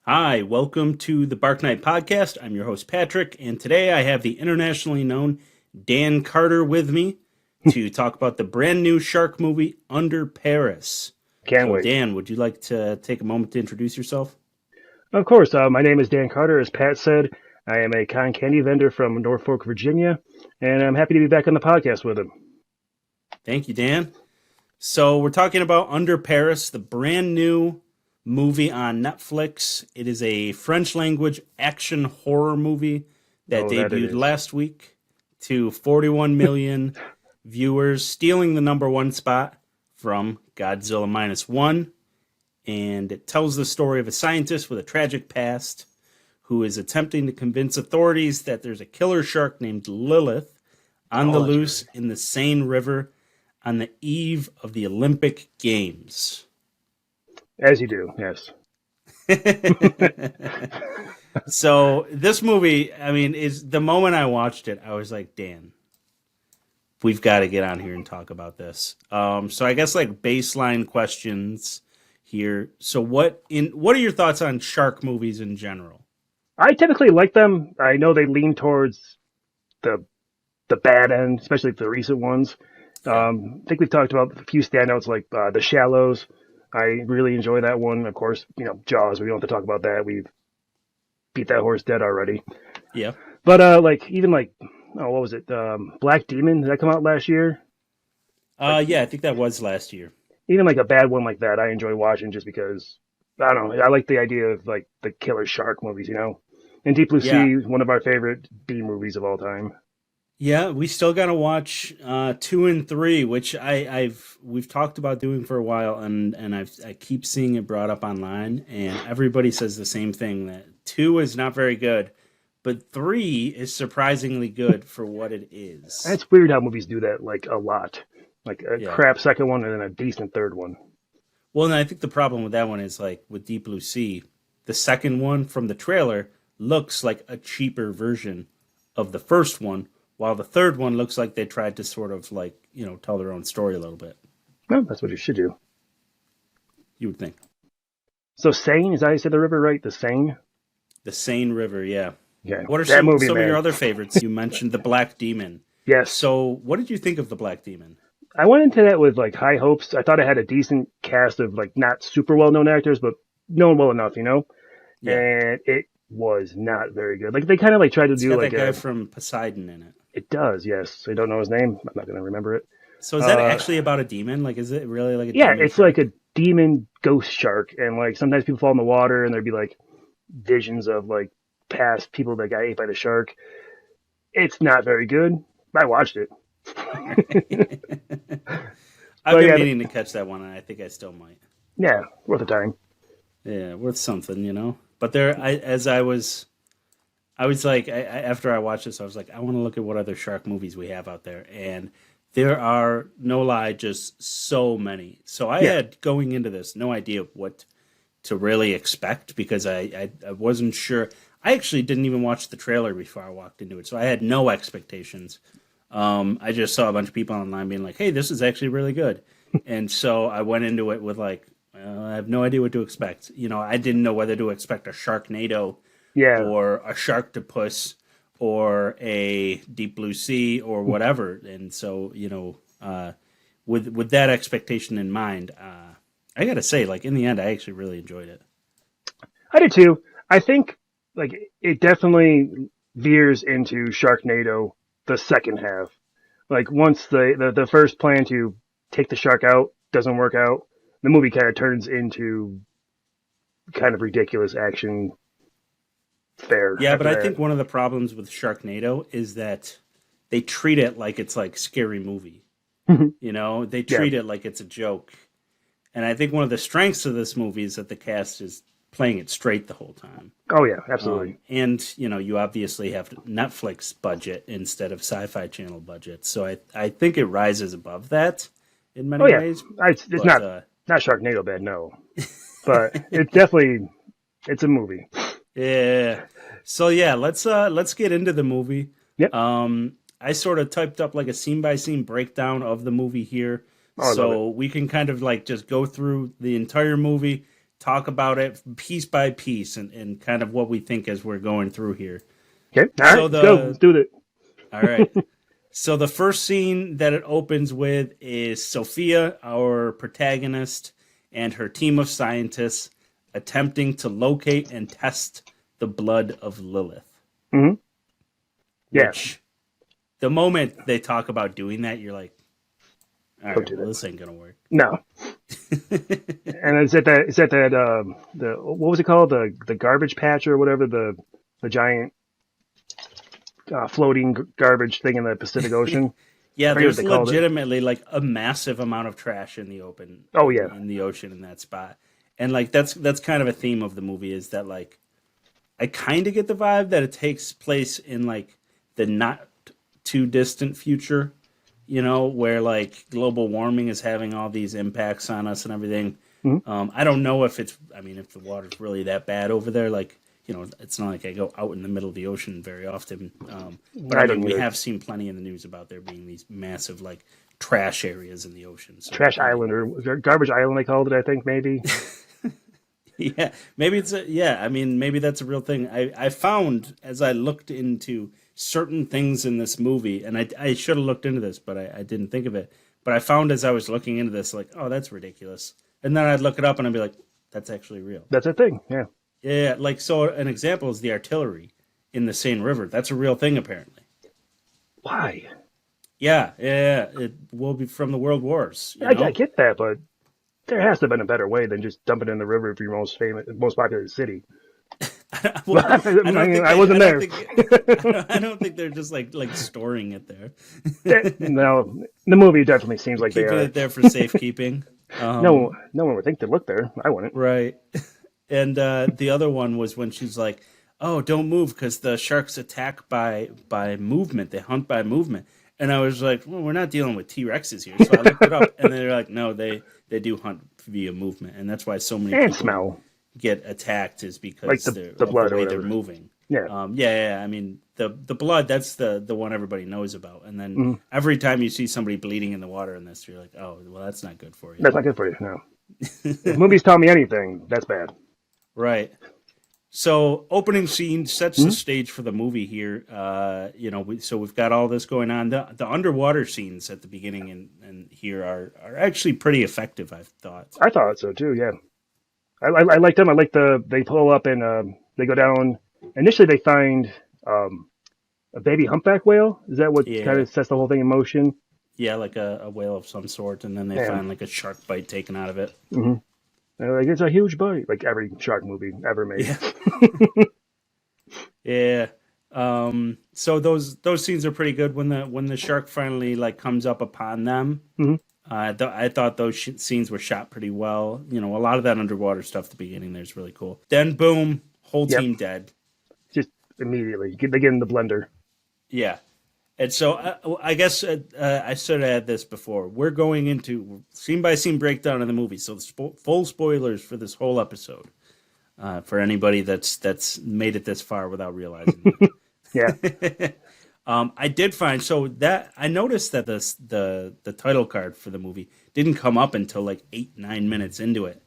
Hi, welcome to the Bark Night Podcast. I'm your host, Patrick, and today I have the internationally known Dan Carter with me to talk about the brand new shark movie, Under Paris. Can't So, wait. Dan, would you like to take a moment to introduce yourself? Of course, my name is Dan Carter. As Pat said, I am a cotton candy vendor from Norfolk, Virginia, and I'm happy to be back on the podcast with him. Thank you, Dan. So, we're talking about Under Paris, the brand new movie on Netflix. It is a French language action horror movie that Oh, that it debuted is. last week to 41 million viewers, stealing the number one spot from Godzilla Minus One. And it tells the story of a scientist with a tragic past who is attempting to convince authorities that there's a killer shark named Lilith on the Oh, that's loose in the Seine River on the eve of the Olympic Games. As you do, yes. So this movie, I mean, is the moment I watched it, I was like, Dan, we've got to get on here and talk about this. So I guess like baseline questions here. So what are your thoughts on shark movies in general? I typically like them. I know they lean towards the the bad end, especially the recent ones. Yeah. I think we've talked about a few standouts like The Shallows. I really enjoy that one. Of course, Jaws. We don't have to talk about that. We've beat that horse dead already. Yeah. But what was it? Black Demon. Did that come out last year? Like Yeah, I think that was last year. even like a bad one like that, I enjoy watching just because I don't know. I like the idea of like the killer shark movies. And Deep Blue Yeah. Sea, one of our favorite B movies of all time. Yeah, we still got to watch 2 and 3, which we've talked about doing for a while, and I keep seeing it brought up online, and everybody says the same thing that 2 is not very good, but 3 is surprisingly good for what it And is. it's weird how movies do that like a lot. Like a Yeah. crap second one and then a decent third one. Well, and I think the problem with that one is like with Deep Blue Sea, the second one from the trailer looks like a cheaper version of the first one, while the third one looks like they tried to sort of like, tell their own story a little bit. Well, that's what you should do. You would think. So Seine, is that how you said the river, right? The Seine? The Seine River, yeah. Yeah. What are That movie, some of your man. other favorites? You mentioned the Black Demon. Yes. So, what did you think of the Black Demon? I went into that with like high hopes. I thought it had a decent cast of like not super well known actors, but known well enough. Yeah, And it was not very good. Like they kind of like tried to it's do got that like guy a. from Poseidon in it. It does, yes. I don't know his name. I'm not gonna remember it. So, is that Uh, actually about a demon? Like, is it really like a yeah, demon it's like shark? a demon ghost shark, and like sometimes people fall in the water, and there'd be like visions of like past people that got ate by the shark. It's not very good. I watched it. I've But been yeah, meaning to catch that one, and I think I still might. yeah, worth the time. Yeah, worth something. But I was like, after I watched this, I was like, I want to look at what other shark movies we have out there, and there are no lie, just so many. So I Yeah, had going into this no idea what to really expect because I wasn't sure. I actually didn't even watch the trailer before I walked into it, so I had no expectations. I just saw a bunch of people online being like, "Hey, this is actually really good," and so I went into it with like, well, I have no idea what to expect. I didn't know whether to expect a Sharknado yeah. or a Sharktopus or a Deep Blue Sea or whatever, and so with that expectation in mind, I gotta say, like in the end, I actually really enjoyed it. I did too. I think like it definitely veers into Sharknado the second half. Like once the first plan to take the shark out doesn't work out, the movie kind of turns into kind of ridiculous action fare Yeah, but after I that. think one of the problems with Sharknado is that they treat it like it's like scary movie. They Yeah. treat it like it's a joke. And I think one of the strengths of this movie is that the cast is playing it straight the whole time. Oh yeah, absolutely. And you obviously have Netflix budget instead of Sci-Fi Channel budget, so I think it rises above that in Oh many yeah. ways. It's But not Sharknado bad, no, but it's a movie. yeah, so yeah, let's get into the movie. Yep. I sort of typed up like a scene by scene breakdown of the movie here, Oh, I love it. so we can kind of like just go through the entire movie, talk about it piece by piece and kind of what we think as we're going through here. Okay, all right, So let's go. Let's do it. All right. So the first scene that it opens with is Sophia, our protagonist, and her team of scientists attempting to locate and test the blood of Lilith. Mm-hmm. Yeah. Which, the moment they talk about doing that, you're like, all right, well, this ain't gonna work. No. And is that the what was it called, the garbage patch or whatever, the giant floating garbage thing in the Pacific Ocean? Yeah, there's legitimately like a massive amount of trash in the open. Oh yeah, in the ocean in that spot, and like that's kind of a theme of the movie is that like I kind of get the vibe that it takes place in like the not too distant future. You know, where like global warming is having all these impacts on us and everything. Mm-hmm. I don't know if if the water's really that bad over there. Like, you know, it's not like I go out in the middle of the ocean very often. But I mean, we have seen plenty in the news about there being these massive like trash areas in the ocean. So, trash island or garbage island, they called it, I think, maybe. Yeah, maybe it's I mean, maybe that's a real thing. I found as I looked into certain things in this movie, and I should have looked into this, but I didn't think of it. But I found as I was looking into this, like, oh, that's ridiculous. And then I'd look it up and I'd be like, that's actually real. That's a thing, yeah. Yeah, like, so an example is the artillery in the Seine River. That's a real thing, apparently. Why? Yeah. It will be from the World Wars. I get that, but there has to have been a better way than just dumping it in the river for your most popular city. Well, I wasn't there. I don't think they're just like storing it there. No, the movie definitely seems like keeping they are. It there for safekeeping. No one would think to look there. I wouldn't. Right. And the other one was when she's like, "Oh, don't move because the sharks attack by movement. They hunt by movement." And I was like, "Well, we're not dealing with T-Rexes here." So I looked it up, and they're like, "No, they do hunt via movement, and that's why so many people smell get attacked is because like the blood the way they're moving." Yeah. I mean, the blood, that's the one everybody knows about. And then every time you see somebody bleeding in the water in this, you're like, oh, well, that's not good for you. That's not good for you, no. If movies tell me anything, that's bad. Right. So opening scene sets the stage for the movie here. So we've got all this going on. The underwater scenes at the beginning and here are actually pretty effective, I've thought. I thought so too, yeah. I like them. I like they pull up and they go down. Initially, they find a baby humpback whale. Is that what kind of sets the whole thing in motion? Yeah, like a whale of some sort, and then they find like a shark bite taken out of it. Mm-hmm. They're like, it's a huge bite, like every shark movie ever made. Yeah. So those scenes are pretty good when the shark finally like comes up upon them. Mm-hmm. I thought those scenes were shot pretty well. You know, a lot of that underwater stuff at the beginning there's really cool. Then boom, whole team dead. Just immediately. They get in the blender. Yeah. And so I guess I should have had this before. We're going into scene by scene breakdown of the movie. So full spoilers for this whole episode for anybody that's made it this far without realizing it. Yeah. I did find that I noticed that the title card for the movie didn't come up until like 8-9 minutes into it.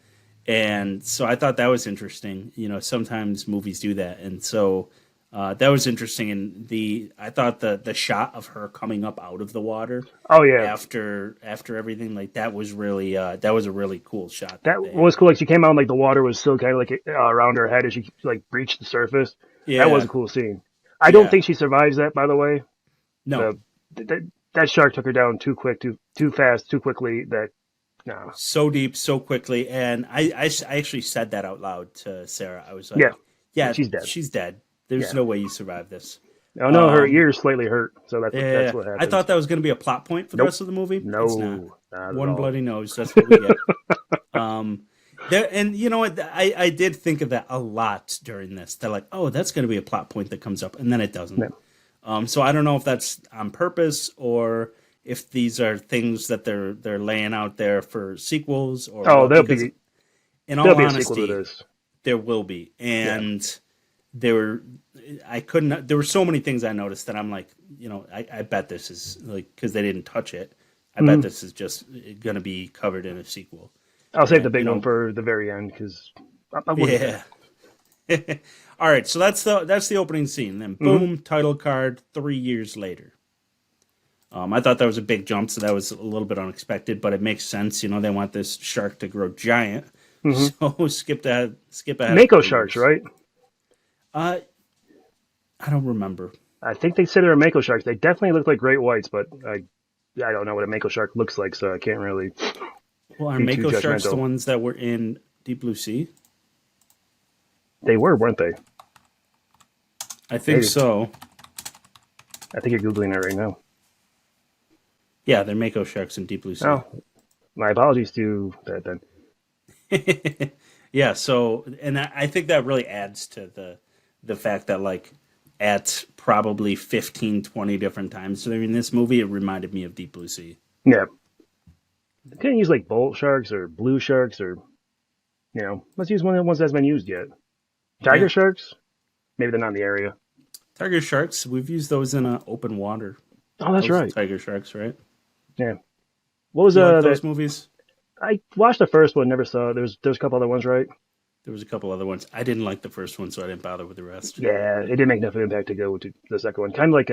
And so I thought that was interesting. You know, sometimes movies do that. And so that was interesting. And I thought the shot of her coming up out of the water. Oh yeah. After everything, like that was really that was a really cool shot. That was cool. Like she came out and like the water was still kind of like around her head as she like breached the surface. Yeah. That was a cool scene. I don't think she survives that, by the way. No. That shark took her down too quick, too fast, too quickly. No. So deep, so quickly. And I actually said that out loud to Sarah. I was like, yeah, she's dead. She's dead. There's no way you survive this. Oh, no, her ear's slightly hurt. So that's what happened. I thought that was going to be a plot point for the rest of the movie. No. It's not. Not One bloody nose. That's what we get. And you know what? I did think of that a lot during this. They're like, oh, that's going to be a plot point that comes up. And then it doesn't. No. So I don't know if that's on purpose or if these are things that they're laying out there for sequels. Or there'll be. In all honesty, a sequel to this. There will be. And there were so many things I noticed that I'm like, you know, I bet this is like, because they didn't touch it. I bet this is just going to be covered in a sequel. I'll save the And big one for the very end because I wouldn't. yeah. All right, so that's the opening scene. Then boom, title card. 3 years later. I thought that was a big jump, so that was a little bit unexpected, but it makes sense. They want this shark to grow giant. So skip ahead. Mako 3 sharks, years. right? I don't remember. I think they said they were Mako sharks. They definitely look like great whites, but I don't know what a Mako shark looks like, so I can't really Well, are be too Mako sharks the judgmental. ones that were in Deep Blue Sea? They were, weren't they? I think Maybe. so. I think you're Googling it right now. Yeah, they're Mako sharks in Deep Blue Sea. Oh, my apologies to that then. Yeah, so, and I think that really adds to the fact that, like, at probably 15, 20 different times during this movie, it reminded me of Deep Blue Sea. Yeah. Can't use like bull sharks or blue sharks or, let's use one of the ones that's been used yet. Tiger Yeah. sharks? Maybe they're not in the area. Tiger sharks, we've used those in open water. Oh, that's Those right. Tiger sharks, right? Yeah. What was You like that? those movies? I watched the first one, never saw it. There's a couple other ones, right? There was a couple other ones. I didn't like the first one, so I didn't bother with the rest. Yeah, it didn't make enough of an impact to go to the second one. Kind of like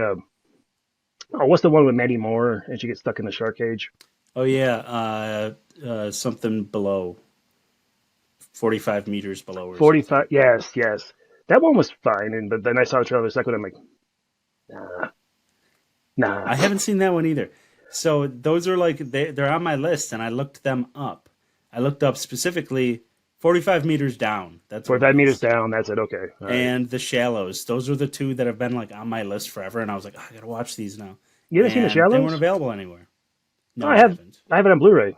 what's the one with Maddie Moore and she gets stuck in the shark cage? Oh, yeah, something below. 45 meters below. Or 45. Yes, yes. That one was fine, but then I saw the trailer for the second one. I'm like, nah. I haven't seen that one either. So those are like they're on my list, and I looked them up. I looked up specifically 45 meters down. That's what 45 it meters is. down. That's it. Okay. All right. And The Shallows. Those are the two that have been like on my list forever, and I was like, I gotta watch these now. You haven't seen The And Shallows? They weren't available anywhere. No, I have. haven't. I have it on Blu-ray.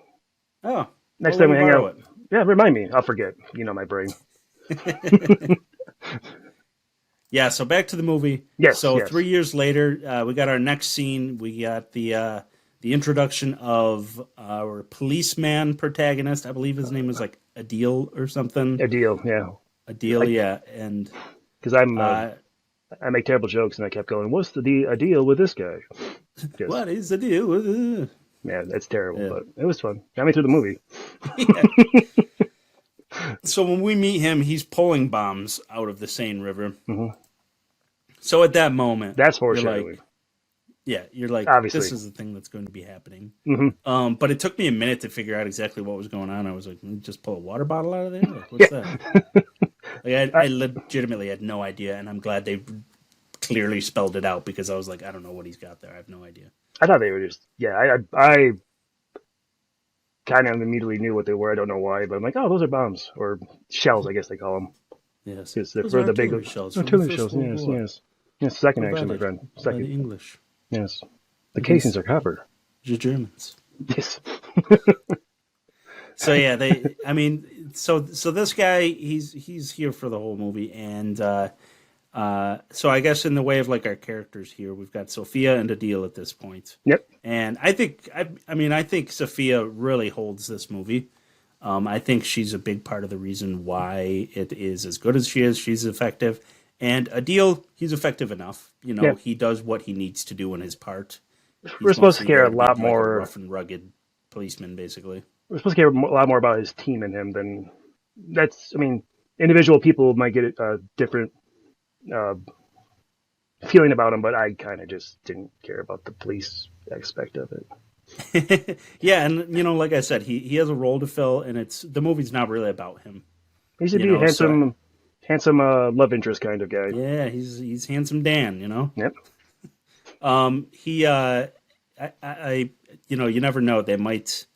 Oh, Next well, time we let me hang borrow out. Yeah, remind me. I'll forget. My brain. Yeah, so back to the movie. Yes, So yes. 3 years later, we got our next scene. We got the introduction of our policeman protagonist. I believe his name was like Adil or something. A deal. Yeah. Adil, yeah, and Because I make terrible jokes, and I kept going, "What's a deal with this guy?" 'Cause, what is the deal with man, that's terrible, Yeah. but it was fun. Got me through the movie. So when we meet him, he's pulling bombs out of the Seine River. Mhm. So at that moment, That's you're foreshadowing. you're like, Obviously. this is the thing that's going to be happening. Mhm. But it took me a minute to figure out exactly what was going on. I was like, just pull a water bottle out of there? Like, what's that? Like, I legitimately had no idea, and I'm glad they clearly spelled it out because I was like, I don't know what he's got there. I have no idea. I thought they were just, I kind of immediately knew what they were. I don't know why, but I'm like, oh, those are bombs or shells, I guess they call them. Yes. Because Those for are the big artillery shells from the artillery First shells. World Yes, War. yes, yes. Second, actually, my Provided friend. by the Second. English. Yes, the casings are copper. The Germans. Yes. So yeah, so this guy, he's here for the whole movie, and so I guess in the way of like our characters here, we've got Sophia and Adil at this point. Yep. And I think Sophia really holds this movie. I think she's a big part of the reason why it is as good as she is. She's effective, and Adil, he's effective enough. Yeah. He does what he needs to do in his part. We're supposed to mostly care there a be lot like more. rough and rugged policeman, basically. We're supposed to care a lot more about his team and him than that's. I mean, individual people might get a different feeling about him, but I kind of just didn't care about the police aspect of it. Yeah, and like I said, he has a role to fill, and the movie's not really about him. He should be a handsome love interest kind of guy. Yeah, he's handsome Dan, Yep. You never know. They might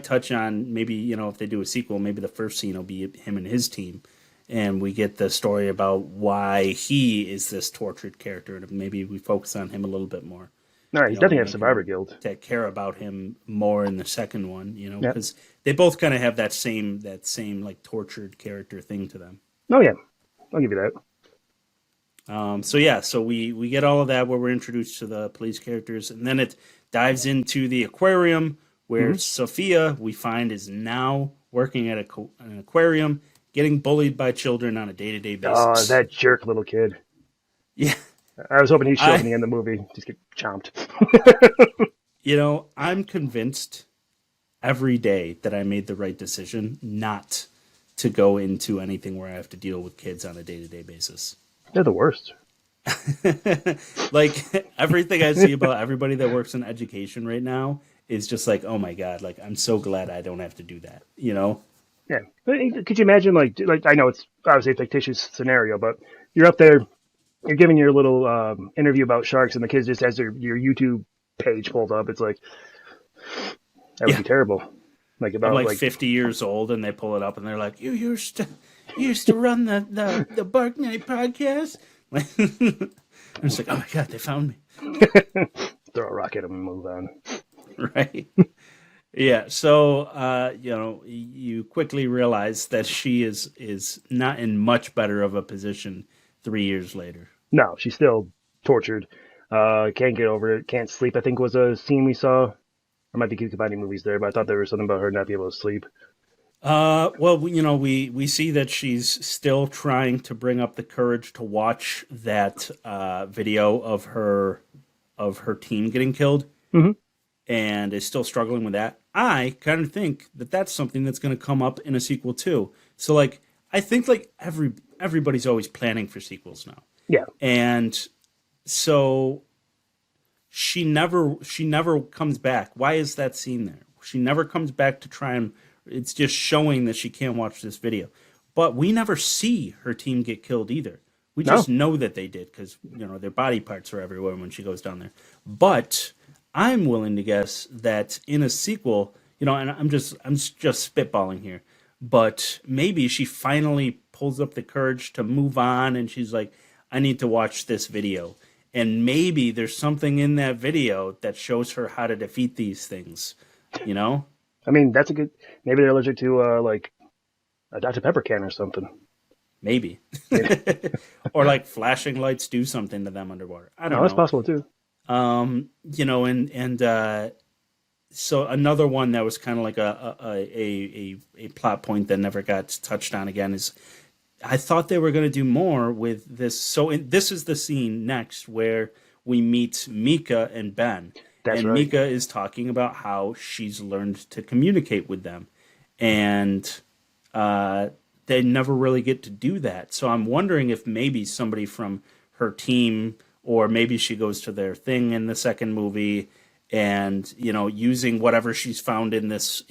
touch on maybe if they do a sequel, maybe the first scene will be him and his team, and we get the story about why he is this tortured character, and maybe we focus on him a little bit more. All right, he definitely has Survivor Guild. To care about him more in the second one, Yep. because they both kind of have that same like tortured character thing to them. Oh yeah, I'll give you that. So we get all of that where we're introduced to the police characters, and then it dives into the aquarium where Sophia, we find, is now working at an aquarium, getting bullied by children on a day-to-day basis. Oh, that jerk little kid. Yeah. I was hoping he'd show up in the end of the movie, just get chomped. I'm convinced every day that I made the right decision not to go into anything where I have to deal with kids on a day-to-day basis. They're the worst. Like everything I see about everybody that works in education right now is just like, oh my God, like I'm so glad I don't have to do that, you know? Yeah. Could you imagine, like I know it's obviously a fictitious scenario, but you're up there, you're giving your little interview about sharks, and the kids just has your YouTube page pulled up. It's like, that would Yeah. be terrible. Like I'm about like like 50 years old and they pull it up and they're like, you used to run the Bark Night podcast? Like, I'm just like, oh my God, they found me. throw a rock at them and move on. Right. Yeah. So, you quickly realize that she is not in much better of a position 3 years later. No, she's still tortured. Can't get over it. Can't sleep. I think was a scene we saw. I might be combining movies there, but I thought there was something about her not being able to sleep. Well, we see that she's still trying to bring up the courage to watch that video of her team getting killed, Mm-hmm. and is still struggling with that. I kind of think that that's something that's going to come up in a sequel too. So, like, I think like everybody's always planning for sequels now, Yeah. and so she never comes back. Why is that scene there? She never comes back to try and. It's just showing that she can't watch this video. But we never see her team get killed either. We No. just know that they did because, their body parts are everywhere when she goes down there. But I'm willing to guess that in a sequel, and I'm just spitballing here, but maybe she finally pulls up the courage to move on and she's like, I need to watch this video. And maybe there's something in that video that shows her how to defeat these things, I mean, that's a good. Maybe they're allergic to like a Dr. Pepper can or something. Maybe. Or like flashing lights do something to them underwater. I don't know. That's possible too. So another one that was kind of like a plot point that never got touched on again is I thought they were going to do more with this. So this is the scene next where we meet Mika and Ben. That's and right. Mika is talking about how she's learned to communicate with them. And they never really get to do that. So I'm wondering if maybe somebody from her team, or maybe she goes to their thing in the second movie and, using whatever she's found in this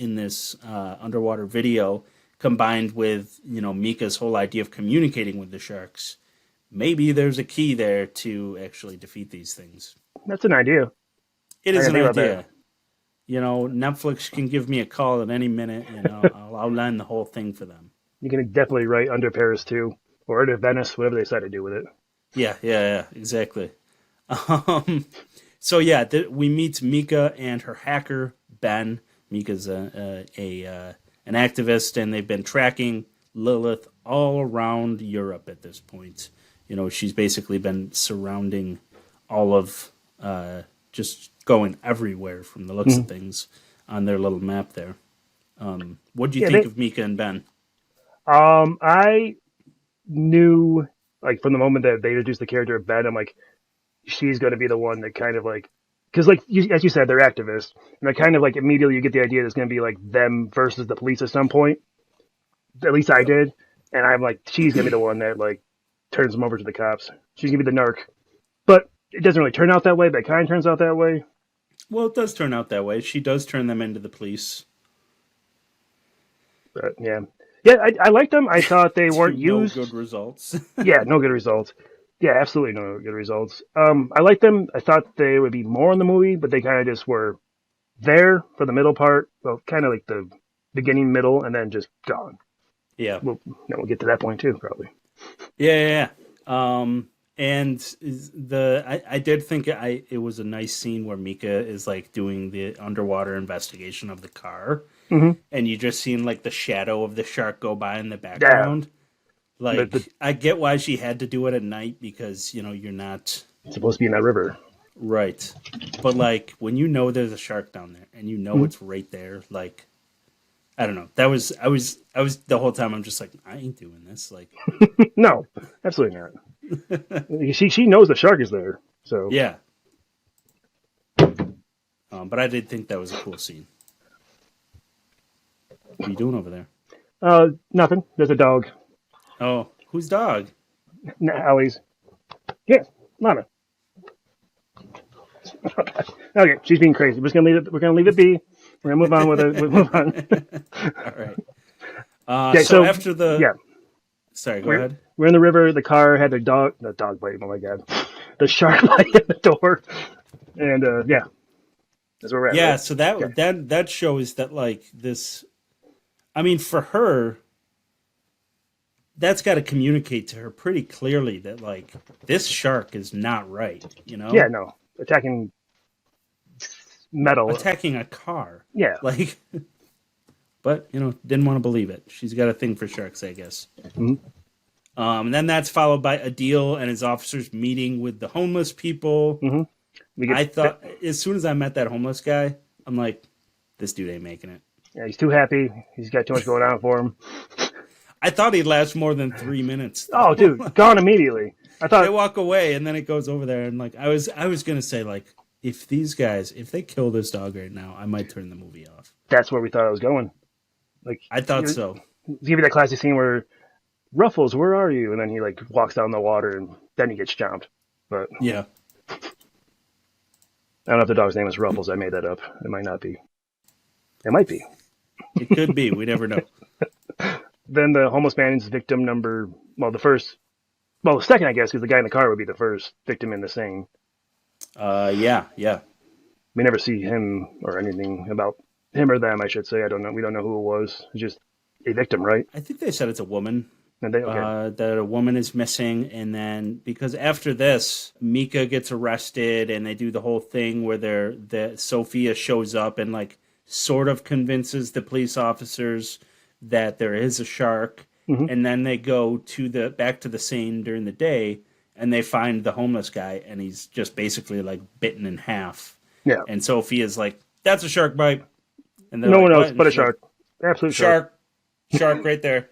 underwater video combined with, Mika's whole idea of communicating with the sharks. Maybe there's a key there to actually defeat these things. That's an idea. It is I an think about idea. Netflix can give me a call at any minute, and I'll outline the whole thing for them. You can definitely write Under Paris too, or Under Venice, whatever they decide to do with it. Yeah, exactly. So we meet Mika and her hacker Ben. Mika's an activist, and they've been tracking Lilith all around Europe at this point. She's basically been surrounding all of, just going everywhere from the looks of things on their little map there. What do you think of Mika and Ben? I knew, like, from the moment that they introduced the character of Ben, I'm like, she's going to be the one that kind of like, because like as you said, they're activists, and I kind of like immediately you get the idea that it's going to be like them versus the police at some point. At least I did, and I'm like, she's going to be the one that like turns them over to the cops. She's going to be the narc, but it doesn't really turn out that way. But it kind of turns out that way. Well, it does turn out that way. She does turn them into the police. But yeah, I liked them. I thought they weren't used. No good results. Yeah, no good results. Yeah, absolutely no good results. I liked them. I thought they would be more in the movie, but they kind of just were there for the middle part. Well, kind of like the beginning, middle, and then just gone. Yeah. We'll get to that point too, probably. Yeah. And I did think it was a nice scene where Mika is like doing the underwater investigation of the car, and you just seen like the shadow of the shark go by in the background. Yeah. Like I get why she had to do it at night because you're not supposed to be in that river, right? But like when there's a shark down there and it's right there, like I don't know. I was the whole time I'm just like I ain't doing this. Like no, absolutely not. She knows the shark is there, so yeah. But I did think that was a cool scene. What are you doing over there? Nothing. There's a dog. Oh, whose dog? Allie's. Yeah, Lana. Okay, she's being crazy. We're gonna leave it be. We're gonna move on with it. We'll move on. All right. Yeah, So after the yeah, sorry, go ahead. we're in the river. The car had the dog bite. Oh my god, the shark bite at the door, and yeah, that's where we're at. Yeah, right? so that shows that like this. I mean, for her, that's got to communicate to her pretty clearly that like this shark is not right. You know? Yeah, no, attacking metal. Attacking a car. Yeah, Like, but didn't want to believe it. She's got a thing for sharks, I guess. Mm-hmm. And then that's followed by Adil and his officers meeting with the homeless people. Mm-hmm. I thought as soon as I met that homeless guy, I'm like, this dude ain't making it. Yeah, he's too happy. He's got too much going on for him. I thought he'd last more than 3 minutes. Oh, dude, gone immediately. I thought they walk away, and then it goes over there, and like I was gonna say, like, if these guys, if they kill this dog right now, I might turn the movie off. that's where we thought I was going. Like, I thought so. give you that classic scene where Ruffles, where are you? And then he like walks down the water, and then he gets chomped. But Yeah. I don't know if the dog's name is Ruffles. I made that up. It might not be. It might be. It could be. We never know. Then the homeless man is victim number. The second, I guess, because the guy in the car would be the first victim in the Seine. Yeah. We never see him or anything about him or them, I should say. I don't know. We don't know who it was. It's just a victim, right? I think they said it's a woman. And they okay. That a woman is missing, and then because after this, Mika gets arrested, and they do the whole thing where that Sophia shows up and like sort of convinces the police officers that there is a shark, and then they go to back to the Seine during the day, and they find the homeless guy, and he's just basically like bitten in half. Yeah. And Sophia's like, "That's a shark bite," and no one else but a shark. Absolute shark right there.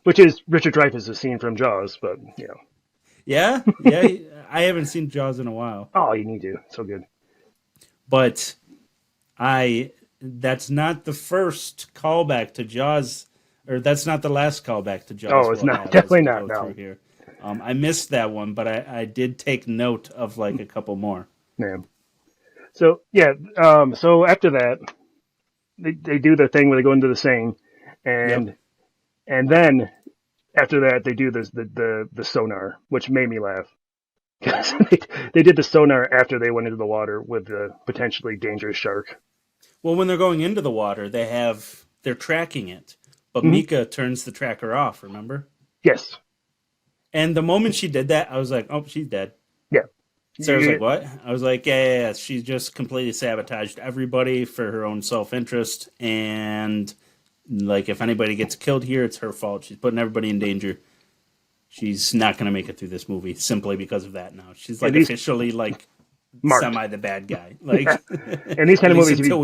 Which is Richard Dreyfuss' scene from Jaws, but Yeah. I haven't seen Jaws in a while. Oh, you need to. It's so good. But that's not the first callback to Jaws, or that's not the last callback to Jaws. Oh, it's not. Definitely not. No. Here. I missed that one, but I did take note of like a couple more. Yeah. So yeah. So after that, they do the thing where they go into the Seine, and then after that they do the sonar, which made me laugh. They did the sonar after they went into the water with the potentially dangerous shark. Well, when they're going into the water, they're tracking it, but Mika turns the tracker off. Remember? Yes. And the moment she did that, I was like, "Oh, she's dead." Yeah. So I was like, "What?" I was like, "Yeah. She just completely sabotaged everybody for her own self-interest, and like if anybody gets killed here, it's her fault. She's putting everybody in danger. She's not going to make it through this movie simply because of that. Now she's like officially like semi the bad guy. Like, and these kind of movies until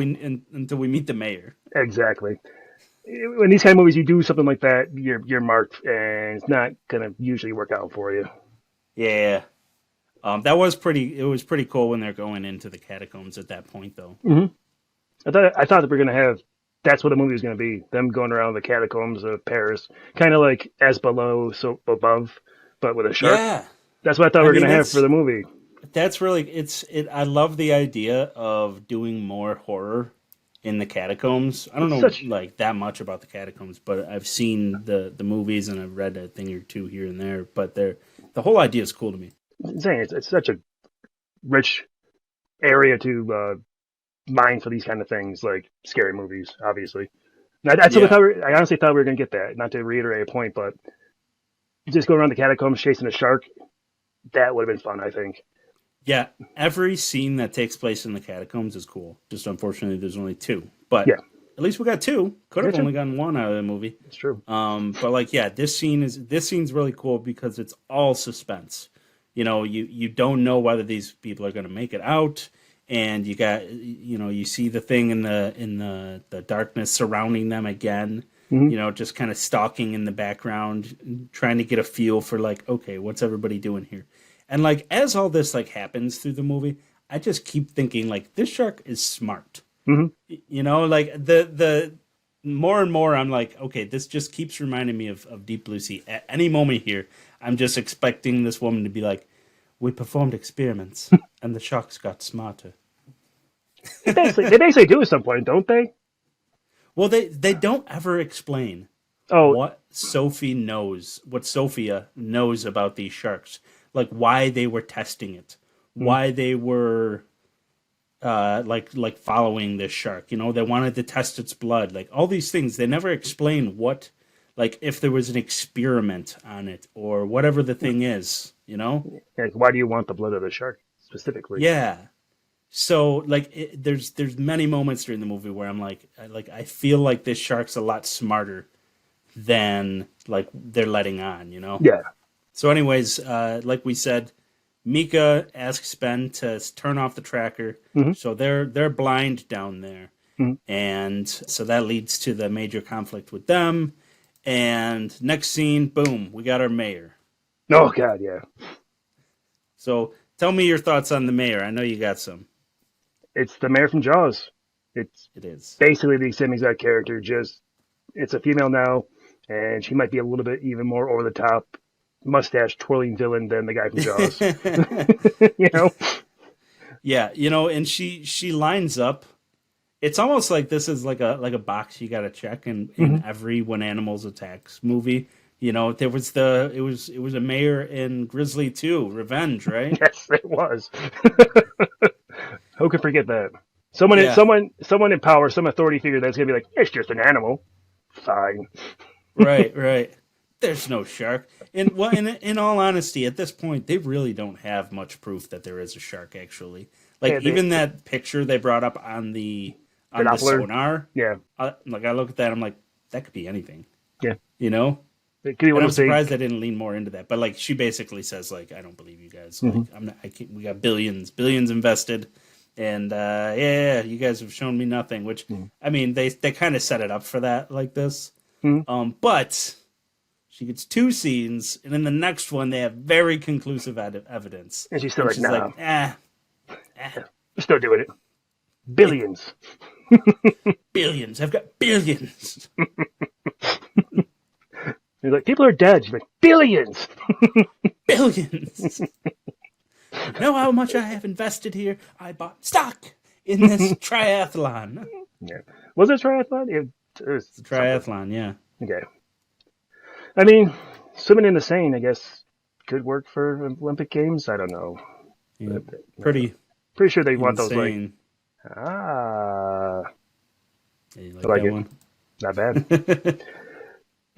we meet the mayor. Exactly. In these kind of movies, you do something like that, you're marked, and it's not gonna usually work out for you. Yeah. That was pretty. It was pretty cool when they're going into the catacombs at that point, though. Mm-hmm. I thought that we were gonna have. That's what the movie was gonna be. Them going around the catacombs of Paris, kind of like As Below, So Above, but with a shark. Yeah. That's what I thought we were gonna have for the movie. That's really I love the idea of doing more horror in the catacombs. I don't know like that much about the catacombs, but I've seen the movies and I've read a thing or two here and there. But the whole idea is cool to me. It's insane. It's such a rich area to mine for these kind of things, like scary movies, obviously. And I honestly thought we were going to get that. Not to reiterate a point, but just going around the catacombs chasing a shark, that would have been fun, I think. Yeah, every scene that takes place in the catacombs is cool. Just unfortunately, there's only two. But at least we got two. Could have only gotten one out of the movie. It's true. But like, yeah, this scene's really cool because it's all suspense. You don't know whether these people are going to make it out, and you see the thing in the darkness surrounding them again. Mm-hmm. Just kind of stalking in the background, trying to get a feel for like, okay, what's everybody doing here? And like as all this like happens through the movie, I just keep thinking like this shark is smart. Mm-hmm. Like the more and more, I'm like, okay, this just keeps reminding me of Deep Blue Sea. At any moment here, I'm just expecting this woman to be like, we performed experiments, and the sharks got smarter. They basically do at some point, don't they? Well, they don't ever explain Oh, what Sophia knows about these sharks, like why they were testing it, why they were like following this shark. You know, they wanted to test its blood, like all these things. They never explain what, like if there was an experiment on it or whatever the thing is. You know, like, why do you want the blood of the shark specifically? yeah. So like there's many moments during the movie where I'm like I feel like this shark's a lot smarter than like they're letting on, you know? Yeah. So anyways, like we said, Mika asks Ben to turn off the tracker. So they're blind down there. And so that leads to the major conflict with them. And next scene, boom, we got our mayor. Oh God, yeah. So tell me your thoughts on the mayor. I know you got some. It's the mayor from Jaws. It is. Basically the same exact character, just it's a female now, and she might be a little bit even more over the top, mustache twirling villain than the guy from Jaws. You know? Yeah, you know, and she lines up. It's almost like this is like a box you got to check in every When Animals Attacks movie. You know, it was a mayor in Grizzly 2, Revenge, right? Yes, it was. Who could forget that? Someone in power, some authority figure that's gonna be like, it's just an animal. Fine. Right. There's no shark. And well, in all honesty, at this point, they really don't have much proof that there is a shark. Actually, like even that picture they brought up on the sonar. Yeah. Like I look at that, I'm like, that could be anything. Yeah. You know. And I'm surprised I didn't lean more into that. But like, she basically says, like, I don't believe you guys. Like, I'm not. I can't, we got billions invested, and yeah, you guys have shown me nothing. Which I mean, they kind of set it up for that, like this. But she gets 2 scenes, and in the next one, they have very conclusive evidence. And she's still like, nah. We're still doing it. Billions. Billions. I've got billions. He's like, people are dead. She's like, billions. Billions. Know how much I have invested here? I bought stock in this triathlon. Yeah. Was it a triathlon? It was a triathlon, yeah. Okay. I mean, swimming in the Seine, I guess, could work for Olympic Games. I don't know. Yeah, pretty sure they want those, like, yeah, you like that that one? Not bad.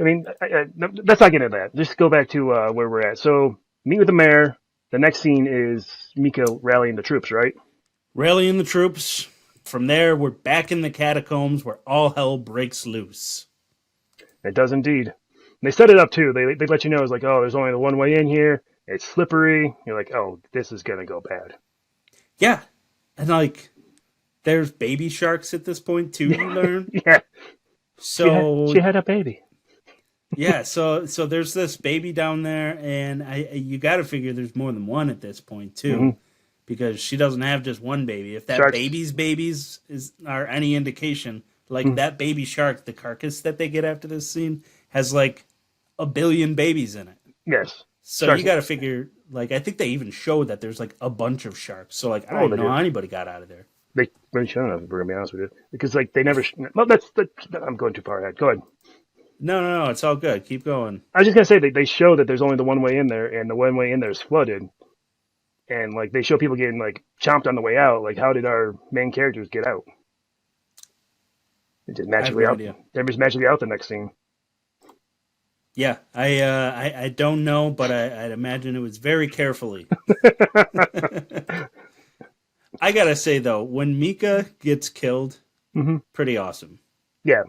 I mean, let's not get into that. Just go back to where we're at. So, meet with the mayor. The next scene is Mika rallying the troops, right? Rallying the troops. From there, we're back in the catacombs where all hell breaks loose. It does indeed. And they set it up, too. They let you know, it's like, oh, there's only the one way in here. It's slippery. You're like, oh, this is going to go bad. Yeah. And, like, there's baby sharks at this point, too, you learn. Yeah. So she had a baby. Yeah, so there's this baby down there, and you got to figure there's more than one at this point too, because she doesn't have just one baby. If that babies are any indication, like that baby shark, the carcass that they get after this scene has like 1 billion babies in it. Yes. So sharks. You got to figure, like, I think they even show that there's like a bunch of sharks. So like, I don't know how anybody got out of there. They really shouldn't have, we're gonna be honest with you, because like they never. Well, I'm going too far ahead. Go ahead. No, it's all good. Keep going. I was just gonna say they show that there's only the one way in there, and the one way in there is flooded, and like they show people getting like chomped on the way out. Like, how did our main characters get out? They just magically out. They're just magically out the next scene. Yeah, I don't know, but I'd imagine it was very carefully. I gotta say though, when Mika gets killed, pretty awesome. Yeah.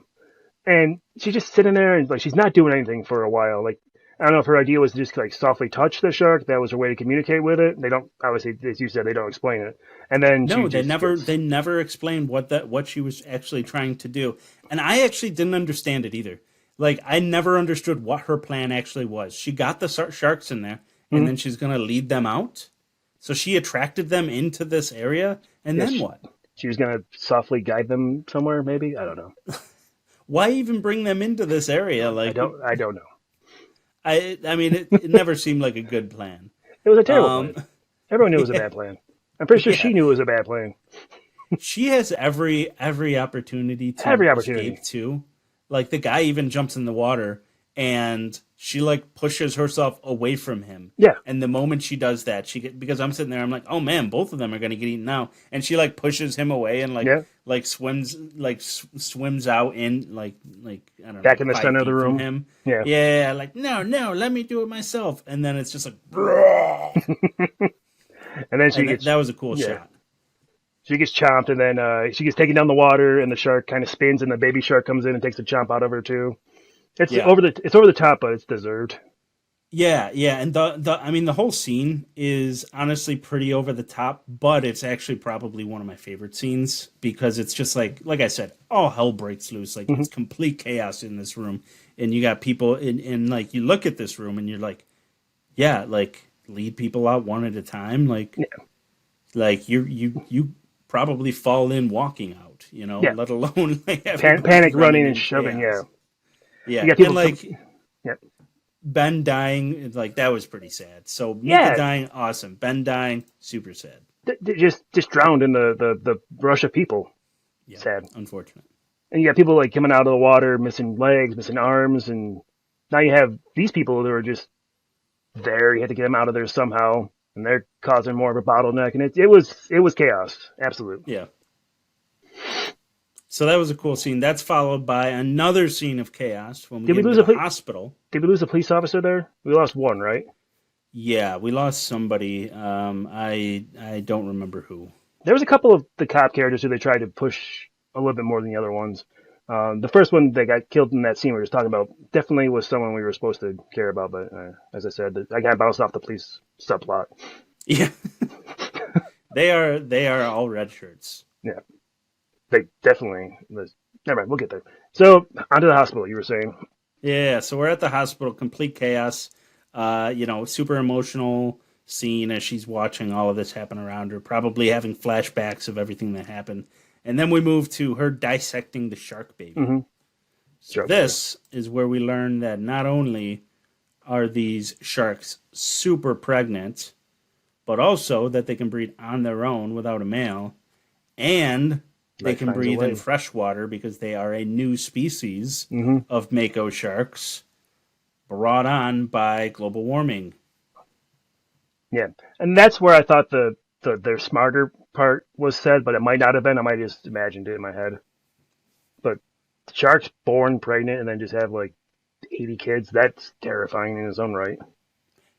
And she's just sitting there, and like she's not doing anything for a while. Like, I don't know if her idea was to just like softly touch the shark. That was her way to communicate with it. They don't, obviously, as you said, they don't explain it. And then they never explained what she was actually trying to do. And I actually didn't understand it either. Like, I never understood what her plan actually was. She got the sharks in there, and then she's gonna lead them out. So she attracted them into this area, and then what? She was gonna softly guide them somewhere, maybe. I don't know. why even bring them into this area? Like, I don't know. I mean, it never seemed like a good plan. It was a terrible Um, plan. Everyone knew it was a yeah, bad plan. I'm pretty sure yeah. she knew it was a bad plan. She has every opportunity to Every opportunity. escape too. Like the guy even jumps in the water and she like pushes herself away from him. Yeah. And the moment she does that, because I'm sitting there, I'm like, oh man, both of them are gonna get eaten now. And she like pushes him away and Yeah. like swims swims out in like I don't know, Back in the 5 center of the feet from room. him. Yeah. Yeah, like no, let me do it myself. And then it's just like, And then she and gets that was a cool yeah. shot. She gets chomped, and then she gets taken down the water, and the shark kind of spins, and the baby shark comes in and takes a chomp out of her too. Yeah. It's over the top, but it's deserved. Yeah, yeah, and the I mean the whole scene is honestly pretty over the top, but it's actually probably one of my favorite scenes because it's just like I said, all hell breaks loose. Like Mm-hmm. it's complete chaos in this room, and you got people in like you look at this room and you're like, yeah, like lead people out one at a time, Yeah. like you probably fall in walking out, Yeah. let alone like everybody Panic running and in shoving. Yeah. chaos. Yeah, You got and people. Yeah. Ben dying, like that was pretty sad. So Mika Yeah. dying, awesome. Ben dying, super sad. Just drowned in the rush of people. Yeah, Sad. unfortunate. And you got people like coming out of the water, missing legs, missing arms, and now you have these people that are just there. You have to get them out of there somehow, and they're causing more of a bottleneck. And it was chaos, absolute. Yeah. So that was a cool scene. That's followed by another scene of chaos when we Did we get lose into a the hospital. Did we lose a police officer there? We lost one, right? Yeah, we lost somebody. I don't remember who. There was a couple of the cop characters who they tried to push a little bit more than the other ones. The first one that got killed in that scene we were just talking about definitely was someone we were supposed to care about, but as I said, I got bounced off the police subplot. Yeah, they are all red shirts. Yeah, they definitely. Never mind, we'll get there. So onto the hospital. You were saying? Yeah, so we're at the hospital, complete chaos. Super emotional scene as she's watching all of this happen around her, probably having flashbacks of everything that happened. And then we move to her dissecting the shark baby. Mm-hmm. So this is where we learn that not only are these sharks super pregnant, but also that they can breed on their own without a male, and they can breathe in fresh water because they are a new species of mako sharks brought on by global warming. Yeah, and that's where I thought their smarter part was said, but it might not have been. I might have just imagined it in my head. But sharks born pregnant and then just have like 80 kids, that's terrifying in its own right.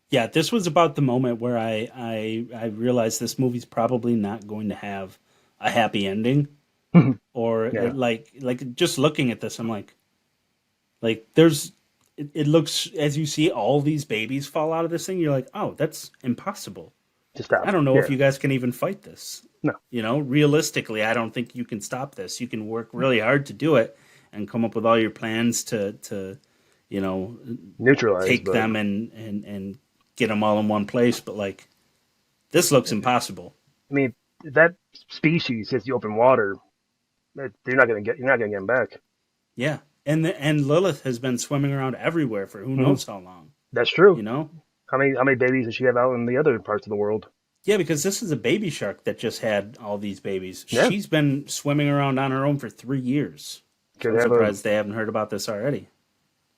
Yeah, this was about the moment where I realized this movie's probably not going to have a happy ending. Or Yeah. like just looking at this, I'm like there's it looks, as you see all these babies fall out of this thing, you're like, oh, that's impossible. To stop. I don't know if you guys can even fight this. No. Realistically, I don't think you can stop this. You can work really hard to do it and come up with all your plans to neutralize, take them and get them all in one place. But like, this looks impossible. I mean, if that species hits the open water, you're not gonna get them back. Yeah, and Lilith has been swimming around everywhere for who knows how long. That's true. How many babies does she have out in the other parts of the world? Yeah, because this is a baby shark that just had all these babies. Yeah. She's been swimming around on her own for 3 years. So I'm surprised they haven't heard about this already.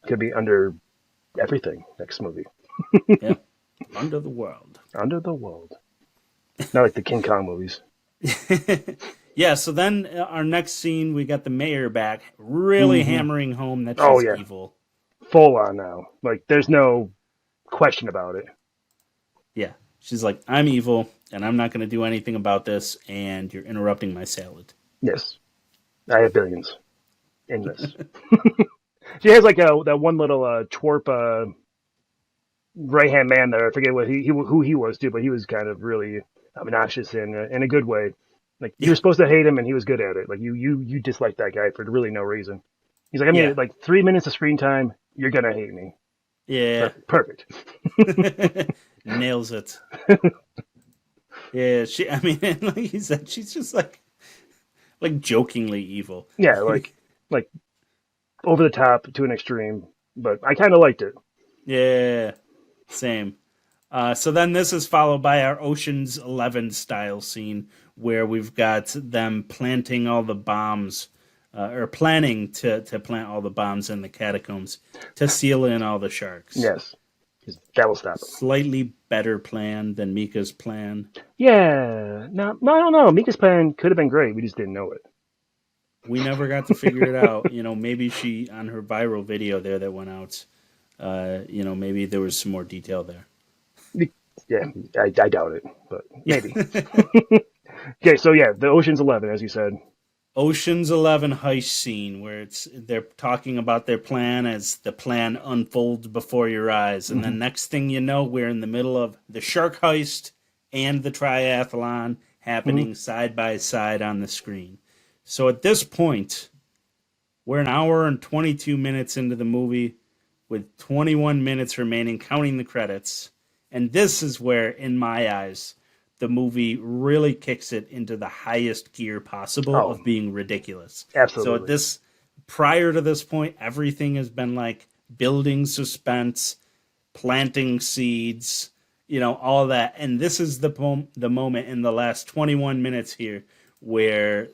Could be under everything next movie. Yeah, Under the World. Under the world. Not like the King Kong movies. Yeah, so then our next scene, we got the mayor back, really hammering home that she's evil. Full on now. Like, there's no question about it. Yeah, she's like, I'm evil, and I'm not going to do anything about this, and you're interrupting my salad. Yes. I have billions in this. She has like that one little twerp right-hand man there. I forget who he was too, but he was kind of really obnoxious in a good way. Like, you were supposed to hate him, and he was good at it. Like, you disliked that guy for really no reason. He's like, I mean, like 3 minutes of screen time, you're gonna hate me. Yeah. Perfect. Nails it. Yeah, like he said, she's just like jokingly evil. Yeah, like over the top to an extreme, but I kind of liked it. Yeah, same. So then this is followed by our Ocean's 11 style scene where we've got them planting all the bombs, or planning to plant all the bombs in the catacombs to seal in all the sharks. Yes, 'cause that will stop them. Slightly better plan than Mika's plan. Yeah, no, I don't know. Mika's plan could have been great. We just didn't know it. We never got to figure it out. Maybe she, on her viral video there that went out, maybe there was some more detail there. Yeah, I doubt it, but maybe. Okay, so yeah, the Ocean's 11, as you said. Ocean's 11 heist scene where they're talking about their plan as the plan unfolds before your eyes. And then next thing you know, we're in the middle of the shark heist and the triathlon happening side by side on the screen. So at this point, we're an hour and 22 minutes into the movie with 21 minutes remaining, counting the credits. And this is where, in my eyes, the movie really kicks it into the highest gear possible of being ridiculous. Absolutely. So prior to this point, everything has been like building suspense, planting seeds, all that. And this is the moment in the last 21 minutes here where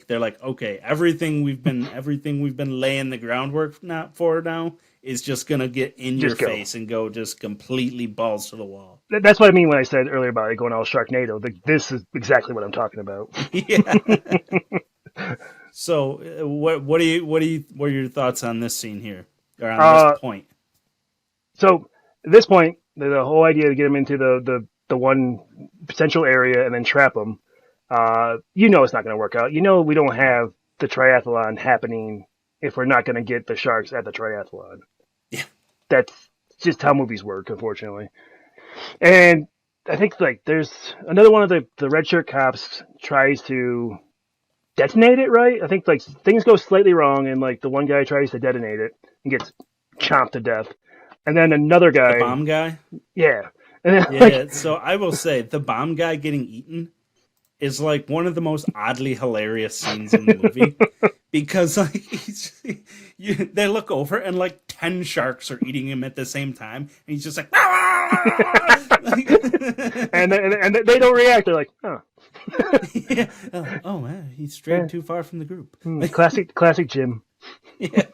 they're like, okay, everything we've been laying the groundwork for now is just gonna get in your face and go just completely balls to the wall. That's what I mean when I said earlier about it going all Sharknado. This is exactly what I'm talking about. Yeah. So, what are your thoughts on this scene here, or on this point? So, at this point, the whole idea to get them into the one central area and then trap them, it's not going to work out. We don't have the triathlon happening if we're not going to get the sharks at the triathlon. Yeah. That's just how movies work, unfortunately. And I think there's another one of the red shirt cops tries to detonate it, right? I think things go slightly wrong and the one guy tries to detonate it and gets chomped to death. And then another guy, the bomb guy? Yeah. And then, so I will say the bomb guy getting eaten is one of the most oddly hilarious scenes in the movie. Because they look over and 10 sharks are eating him at the same time, and he's just like, and they don't react. They're like, oh, yeah. Oh man, he strayed too far from the group. Classic Jim. Yeah.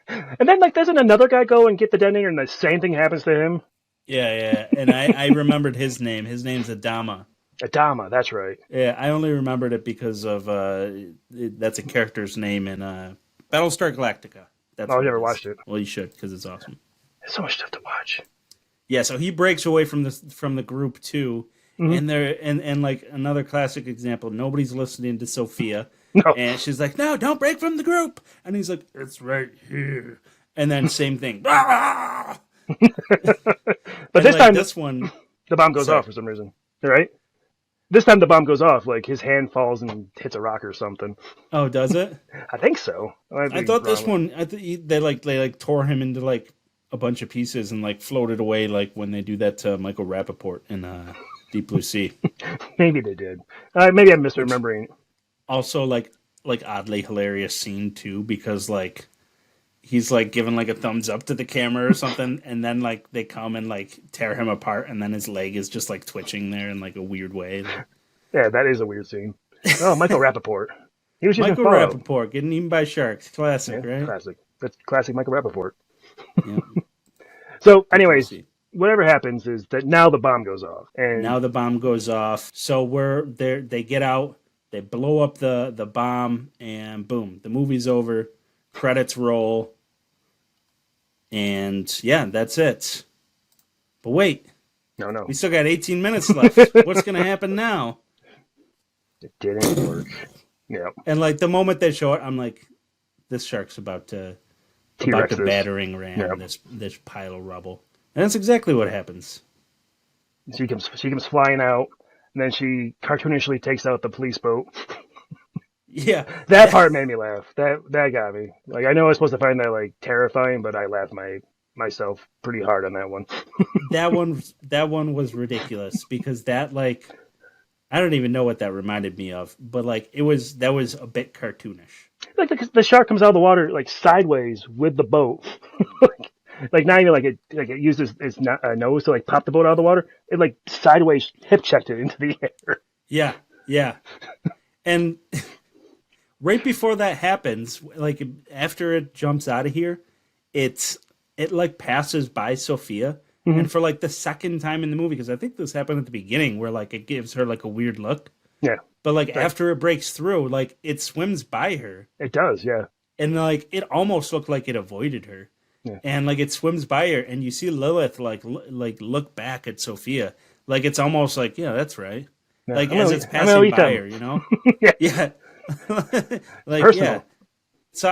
And then doesn't another guy go and get the detonator, and the same thing happens to him? Yeah. And I remembered his name. His name's Adama. Adama, that's right. Yeah, I only remembered it because of that's a character's name in Battlestar Galactica. I've never watched it. Well, you should because it's awesome. There's so much stuff to watch. Yeah, so he breaks away from the group too, and another classic example. Nobody's listening to Sophia, and she's like, "No, don't break from the group," and he's like, "It's right here," and then same thing. But this time, this one, the bomb goes off for some reason. Right? This time the bomb goes off, his hand falls and hits a rock or something. Oh, does it? I think so. I thought this one, they tore him into a bunch of pieces and floated away when they do that to Michael Rappaport in Deep Blue Sea. Maybe they did. Maybe I'm misremembering. Also, oddly hilarious scene too because he's giving a thumbs up to the camera or something, and then they come and tear him apart, and then his leg is just twitching there in a weird way. Yeah, that is a weird scene. Oh, Michael Rappaport. He was Michael Rappaport getting eaten by sharks. Classic, right? Classic. That's classic Michael Rappaport. Yeah. So, anyways, whatever happens is that now the bomb goes off, and now the bomb goes off. So we're there. They get out. They blow up the bomb, and boom, the movie's over. Credits roll. And yeah, that's it. But wait. No. We still got 18 minutes left. What's going to happen now? It didn't work. Yeah. And the moment they show it, I'm like, this shark's about to battering ram this pile of rubble. And that's exactly what happens. She comes flying out, and then she cartoonishly takes out the police boat. Yeah. That part made me laugh. That got me. I know I was supposed to find that terrifying, but I laughed myself pretty hard on that one. that one was ridiculous because that I don't even know what that reminded me of, but like that was a bit cartoonish. Like the shark comes out of the water like sideways with the boat. like not even like it used its nose to like pop the boat out of the water. It like sideways hip checked it into the air. Yeah, yeah. And right before that happens, like after it jumps out of here, it like passes by Sophia, and for like the second time in the movie, because I think this happened at the beginning, where like it gives her like a weird look, Yeah, but like after it breaks through, like it swims by her, it does. Yeah, and like it almost looked like it avoided her, yeah. and like it swims by her, and you see Lilith like look back at Sophia, like it's almost like, yeah, that's right, Yeah. like I'm as gonna, it's I'm gonna passing eat by them. her, you know, Yeah, yeah, like personal. yeah. So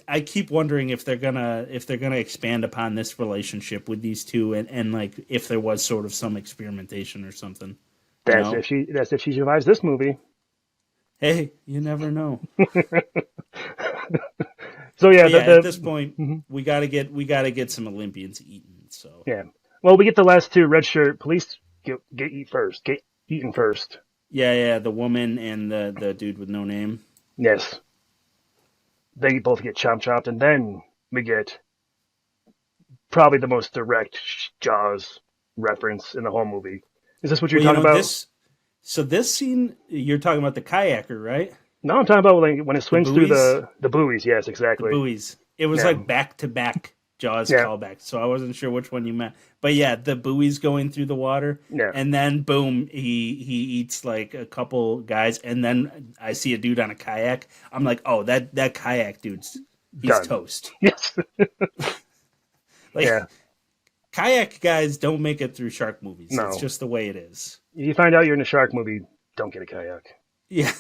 I keep wondering if they're gonna expand upon this relationship with these two, and like if there was sort of some experimentation or something, you That's know. if she survives this movie. Hey, you never know. So yeah, But yeah, at this the point, mhm. we gotta get some Olympians eaten. So Yeah. Well, we get the last two red shirt police get eaten first. yeah, the woman and the dude with no name. Yes, they both get chopped, and then we get probably the most direct Jaws reference in the whole movie. Is this what you're Well, you talking know about? this. So this scene, you're talking about the kayaker, right? No, I'm talking about when it The swings through buoys. the buoys. Yes, The exactly. buoys. It was Yeah, like back to back Jaws yeah, callbacks, so I wasn't sure which one you meant. But yeah, the buoys going through the water, yeah. and then boom, he eats like a couple guys, and then I see a dude on a kayak. I'm like, oh, that kayak dude's he's Done. toast. Yes. Like Yeah. kayak guys don't make it through shark movies. It's No. just the way it is. You find out you're in a shark movie, don't get a kayak. Yeah,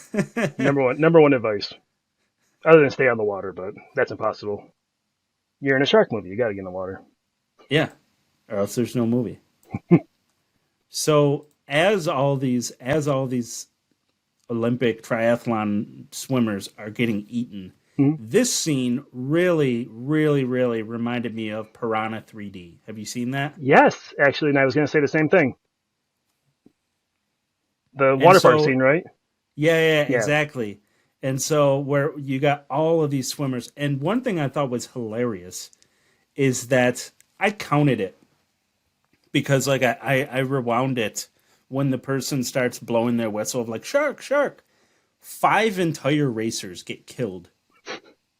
Number one advice. Other than stay on the water, but that's impossible. You're in a shark movie. You got to get in the water. yeah, or else there's no movie. So as all these Olympic triathlon swimmers are getting eaten, Mhm. this scene really, really, really reminded me of Piranha 3D. Have you seen that? Yes, actually, and I was going to say the same thing. The And water park so, scene, right? yeah, Yeah. exactly. And so, where you got all of these swimmers, and one thing I thought was hilarious is that I counted it because, like, I rewound it when the person starts blowing their whistle of like shark, shark. 5 entire racers get killed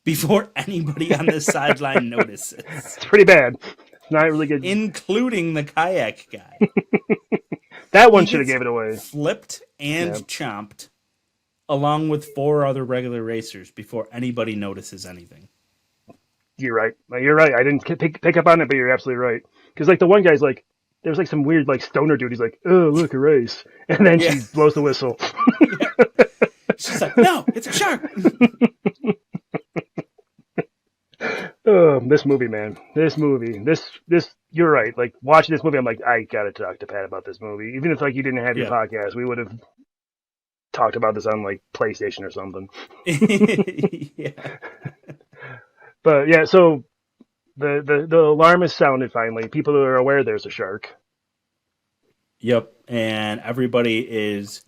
before anybody on the sideline notices, It's pretty bad. It's not really good. including the kayak guy. That one He should have gets gave it away. flipped and Yeah. chomped along with 4 other regular racers before anybody notices anything. You're right. You're right. I didn't pick up on it, but you're absolutely right. Because like the one guy's like, there's like some weird like stoner dude. He's like, oh look, a race, and then Yeah. she blows the whistle. Yeah. She's like, no, it's a shark. Oh, this movie, man. This movie. This. You're right. Like watching this movie, I'm like, I gotta talk to Pat about this movie. Even if like you didn't have your Yeah. podcast, we would have talked about this on like PlayStation or something. Yeah. But yeah, so the alarm is sounded finally. People are aware there's a shark. Yep. And everybody is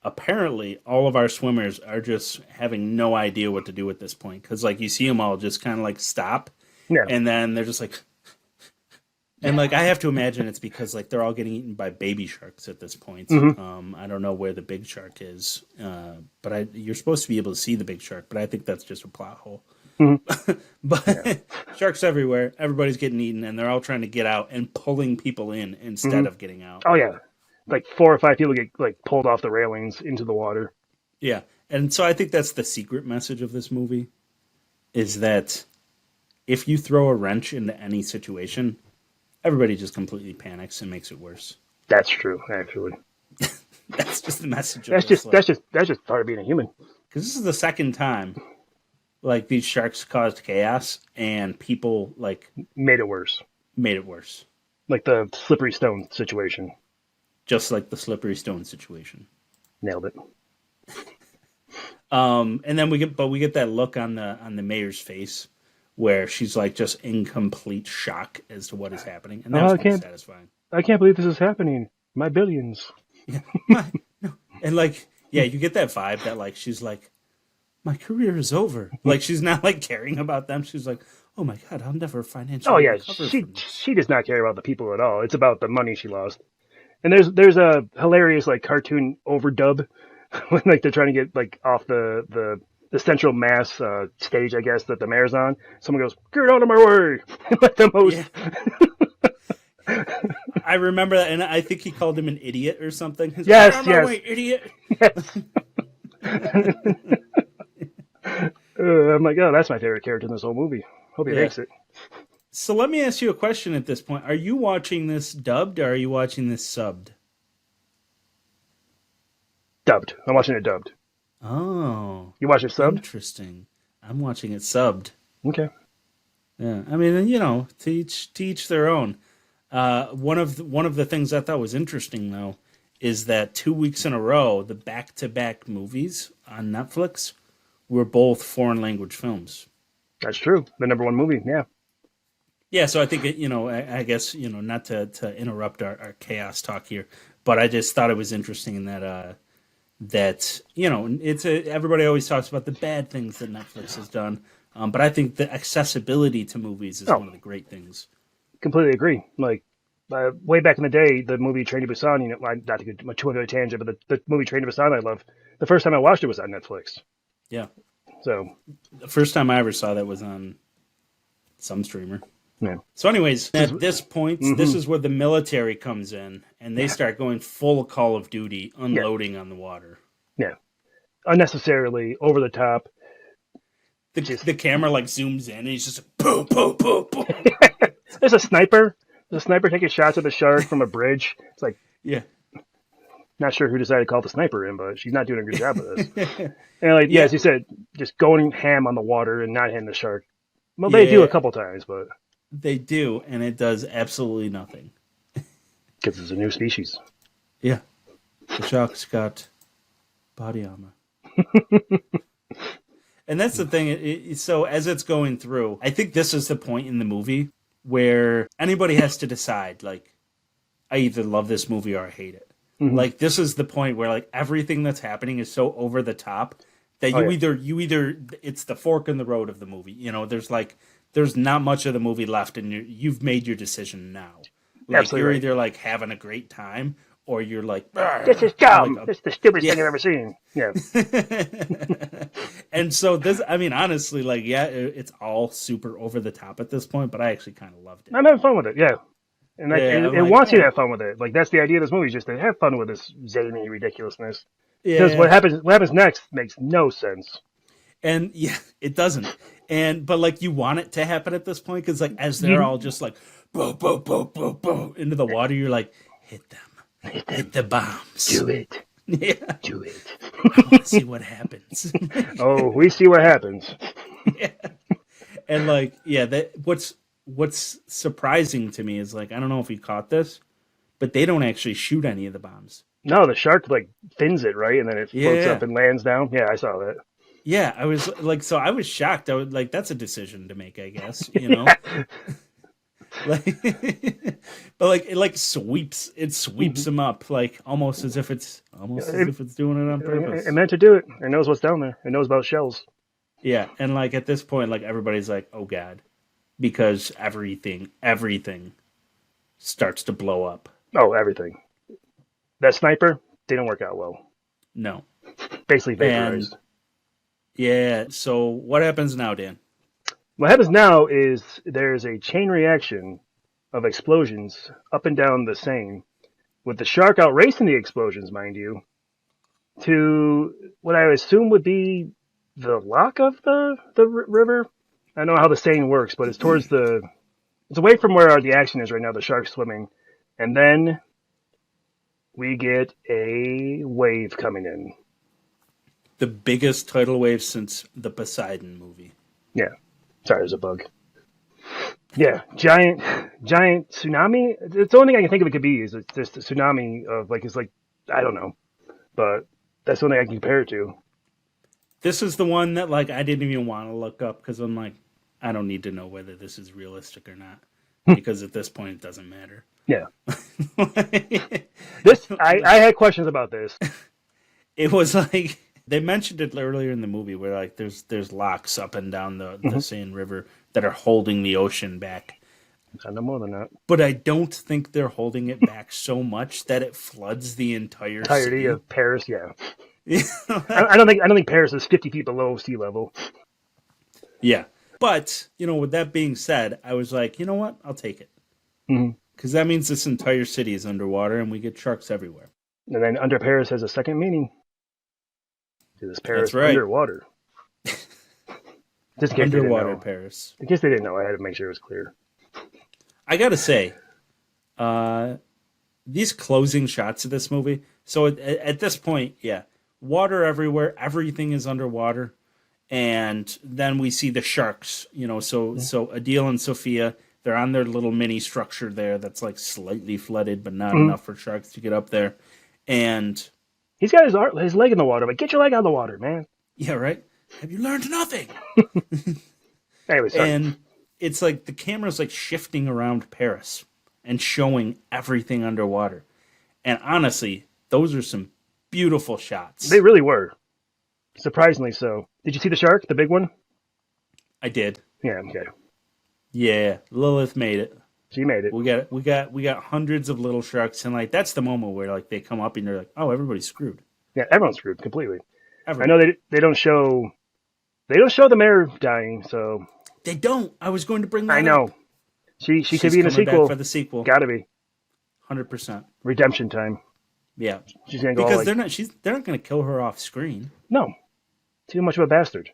apparently all of our swimmers are just having no idea what to do at this point because like you see them all just kind of like stop Yeah. and then they're just like and like I have to imagine it's because like they're all getting eaten by baby sharks at this point. I don't know where the big shark is, but you're supposed to be able to see the big shark, but I think that's just a plot hole. But sharks everywhere, everybody's getting eaten, and they're all trying to get out and pulling people in instead of getting out. Oh yeah. Like 4 or 5 people get like pulled off the railings into the water. Yeah, and so I think that's the secret message of this movie, is that if you throw a wrench into any situation, everybody just completely panics and makes it worse. That's true, actually. That's just the message of That's this. just part of being a human. Because this is the second time, like, these sharks caused chaos, and people, like, Made it worse. made it worse. Like the slippery stone situation. Just like the slippery stone situation. Nailed it. And then we get that look on the mayor's face where she's like just in complete shock as to what is happening, and that was kind of satisfying. I can't believe this is happening. My billions. Yeah, And like, yeah, you get that vibe that like she's like, my career is over. Like she's not like caring about them. She's like, oh my god, I'll never Oh financially yeah, recover she from this. she does not care about the people at all. It's about the money she lost. And there's a hilarious like cartoon overdub when like they're trying to get like off the central mass stage, I guess, that the mayor's on. Someone goes, "Get out of my way!" Like the most. Yeah, I remember that, and I think he called him an idiot or something. He's like, get out Yes, of my yes, way, idiot. yes. I'm like, oh, that's my favorite character in this whole movie. Hope he Yeah. makes it. So let me ask you a question at this point. Are you watching this dubbed or are you watching this subbed? Dubbed. I'm watching it dubbed. Oh, You watch it subbed? interesting. I'm watching it subbed. Okay. Yeah, I mean, you know, to each their own. One of the things I thought was interesting though is that 2 weeks in a row, the back-to-back movies on Netflix were both foreign language films. That's true. The number one movie. Yeah. Yeah, so I think you know, I guess you know, not to interrupt our chaos talk here, but I just thought it was interesting in that you know, everybody always talks about the bad things that Netflix has done, but I think the accessibility to movies is Oh, one of the great things. completely agree. Like way back in the day, the movie Train to Busan. You know, not to get too into a tangent, but the movie Train to Busan I love. The first time I watched it was on Netflix. Yeah, So the first time I ever saw that was on some streamer. yeah. So, anyways, at this point, this Mm-hmm. is where the military comes in, and they start going full Call of Duty, Yeah. unloading on the water. Yeah. Unnecessarily over the top. The camera like zooms in, and he's just like, boom, boom, boom, boom. There's a sniper. There's a sniper taking shots at the shark from a bridge. It's like, Yeah, not sure who decided to call the sniper in, but she's not doing a good job of this. And like, yeah, yeah, as you said, just going ham on the water and not hitting the shark. Well, they do a yeah. couple times, but They do, and it does absolutely nothing. because it's a new species. Yeah, the shark's got body armor. And that's the thing. So as it's going through, I think this is the point in the movie where anybody has to decide, like, I either love this movie or I hate it. Mm-hmm. Like, this is the point where, like, everything that's happening is so over the top that Oh, you yeah. either, it's the fork in the road of the movie. You know, there's not much of the movie left, and you've made your decision now. Like, Absolutely you're right. either, like, having a great time, or you're like, This is like dumb. This is the stupidest yeah. thing I've ever seen. Yeah. And so this, I mean, honestly, like, yeah, it's all super over the top at this point, but I actually kind of loved it. I'm having fun with it. Yeah. And Yeah, it I'm like, wants you to eh. have fun with it. Like that's the idea of this movie, is just to have fun with this zany ridiculousness. Because Yeah, what happens next makes no sense. and yeah, it doesn't. But like, you want it to happen at this point because like, as they're You all just like, boom, boom, boom, boom, boom, into the water, you're like, hit them, hit the bombs. do it. Yeah, Do it. I want to see what happens. Oh, we see what happens. Yeah. And like, yeah, that what's surprising to me is like, I don't know if you caught this, but they don't actually shoot any of the bombs. No, the shark like fins it, right? And then it floats Yeah. up and lands down. Yeah, I saw that. Yeah, I was like, so I was shocked. I was like, that's a decision to make, I guess, you know. Like, but like it sweeps them up like almost as if it's doing it on purpose. It meant to do it. It knows what's down there. It knows about shells. Yeah, and like at this point, like everybody's like, oh god, because everything starts to blow up. Oh, everything. That sniper didn't work out well. No. Basically vaporized. Yeah. So what happens now, Dan? What happens now is there's a chain reaction of explosions up and down the Seine, with the shark outracing the explosions, mind you, to what I assume would be the lock of the river. I don't know how the Seine works, but it's towards it's away from where the action is right now. The shark's swimming, and then we get a wave coming in. The biggest tidal wave since the Poseidon movie. Yeah. Sorry, there's a bug. Yeah, giant tsunami. It's the only thing I can think of it could be is it's just a tsunami of like, it's like, I don't know, but that's the only thing I can compare it to. This is the one that like I didn't even want to look up because I'm like, I don't need to know whether this is realistic or not because at this point it doesn't matter. Yeah. I had questions about this. It was like they mentioned it earlier in the movie where like there's locks up and down the Seine River that are holding the ocean back. I know more than that. But I don't think they're holding it back so much that it floods the entire Entirety city. of Paris, yeah. Yeah. I don't think Paris is 50 feet below sea level. Yeah. But, with that being said, I was like, you know what? I'll take it. Mm-hmm. Because that means this entire city is underwater and we get sharks everywhere. And then under Paris has a second meaning. This Paris That's right. underwater. Just in case Underwater they didn't know. Paris. In case they didn't know, I had to make sure it was clear. I gotta say, these closing shots of this movie. So at this point, yeah, water everywhere. Everything is underwater, and then we see the sharks. So Adil and Sophia, they're on their little mini structure there that's like slightly flooded, but not enough for sharks to get up there. And he's got his leg in the water, but get your leg out of the water, man. Yeah, right. Have you learned nothing? Anyway, sorry. And it's like the camera's like shifting around Paris and showing everything underwater. And honestly, those are some beautiful shots. They really were. Surprisingly so. Did you see the shark, the big one? I did. Yeah, okay. Yeah, Lilith made it. She made it. We got hundreds of little sharks, and like that's the moment where like they come up and they're like, oh, everybody's screwed. Yeah, everyone's screwed completely. Everyone. I know they don't show the mayor dying, so they don't. I was going to bring that I know. up. She She's could be in the coming sequel. back for the sequel. Gotta be 100%. redemption time. Yeah, she's gonna go because like, they're not going to kill her off screen. No, too much of a bastard.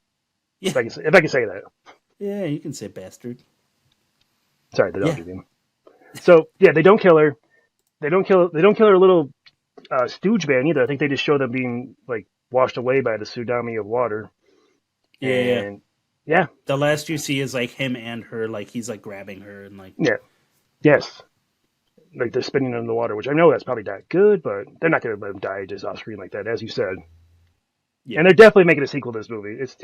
Yeah. If I can say that. Yeah, you can say bastard. Sorry, the dog game. So yeah, they don't kill her. They don't kill her little stooge band either. I think they just show them being like washed away by the tsunami of water. Yeah. Yeah. The last you see is like him and her, like he's like grabbing her and like. Yeah. Yes. Like they're spinning in the water, which I know that's probably not good, but they're not going to let him die just off screen like that, as you said. Yeah. And they're definitely making a sequel to this movie. It's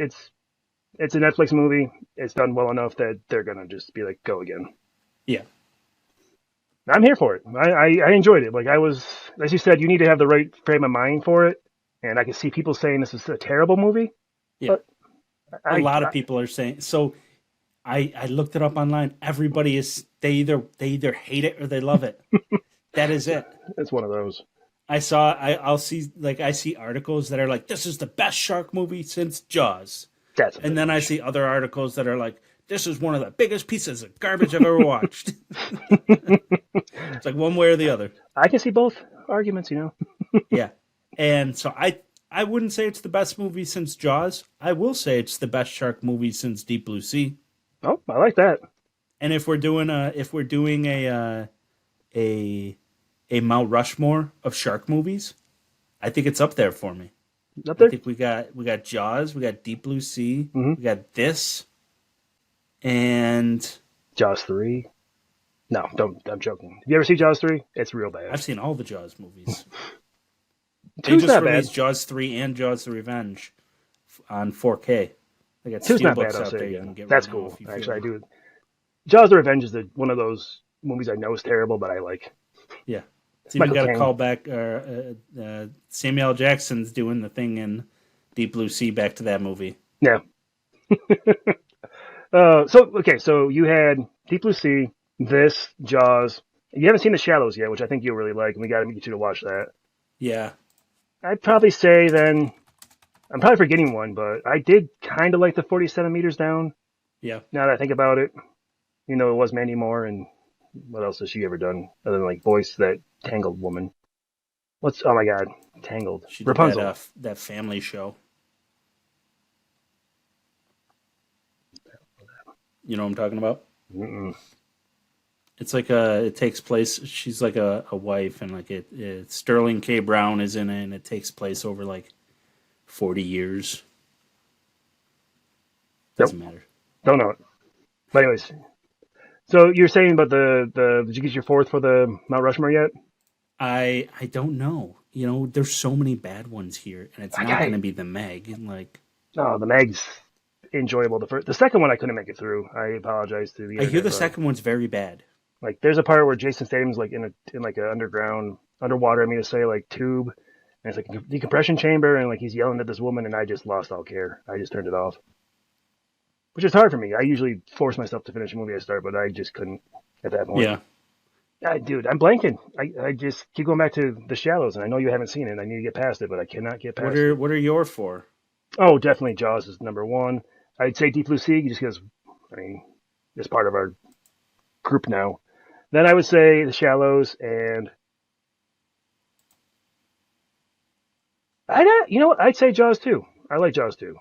a Netflix movie. It's done well enough that they're going to just be like, go again. Yeah. I'm here for it. I enjoyed it. Like I was, as you said, you need to have the right frame of mind for it. And I can see people saying this is a terrible movie. Yeah. But a lot of people are saying, so I looked it up online. Everybody is, they either hate it or they love it. That is it. It's one of those. I see articles that are like, this is the best shark movie since Jaws. And then I see other articles that are like, this is one of the biggest pieces of garbage I've ever watched. It's like one way or the other. I can see both arguments, Yeah. And so I wouldn't say it's the best movie since Jaws. I will say it's the best shark movie since Deep Blue Sea. Oh, I like that. And if we're doing a Mount Rushmore of shark movies, I think it's up there for me. Up there? I think we got Jaws, we got Deep Blue Sea, we got this, and Jaws 3. No, I'm joking. Have you ever seen Jaws 3? It's real bad. I've seen all the Jaws movies. They Two's just not released bad. Jaws 3 and Jaws the Revenge on 4K. They got Two's not bad, steelbooks I'll out say there. again. You can get That's right now cool. if you Actually, I feel do. Jaws the Revenge is one of those movies I know is terrible, but I like. Yeah. It's even got a Caine. callback. Samuel L. Jackson's doing the thing in Deep Blue Sea back to that movie. Yeah. So you had Deep Blue Sea, this, Jaws. You haven't seen The Shallows yet, which I think you'll really like, and we got to get you to watch that. Yeah. I'd probably say then, I'm probably forgetting one, but I did kind of like the 47 meters down. Yeah. Now that I think about it, it was Mandy Moore, and what else has she ever done other than like voice that Tangled woman? Oh my God, Tangled. She did Rapunzel. that family show. You know what I'm talking about? Mm-mm. It's like it takes place. She's like a wife, and like Sterling K. Brown is in it, and it takes place over like 40 years. Doesn't matter. Don't know it. But anyways, so you're saying about did you get your fourth for the Mount Rushmore yet? I don't know. There's so many bad ones here, and it's not going to be the Meg. Like, no, the Meg's enjoyable. The second one I couldn't make it through. I apologize to the. I hear the second one's very bad. Like, there's a part where Jason Statham's like in like an underwater. I mean to say, like tube, And it's like a decompression chamber, and like he's yelling at this woman, and I just lost all care. I just turned it off, which is hard for me. I usually force myself to finish a movie I start, but I just couldn't at that point. Yeah. Dude, I'm blanking. I just keep going back to The Shallows, and I know you haven't seen it. I need to get past it, but I cannot get past it. What are your four? Oh, definitely Jaws is number one. I'd say Deep Blue Sea just because, I mean, it's part of our group now. Then I would say The Shallows, and I'd say Jaws too. I like Jaws too.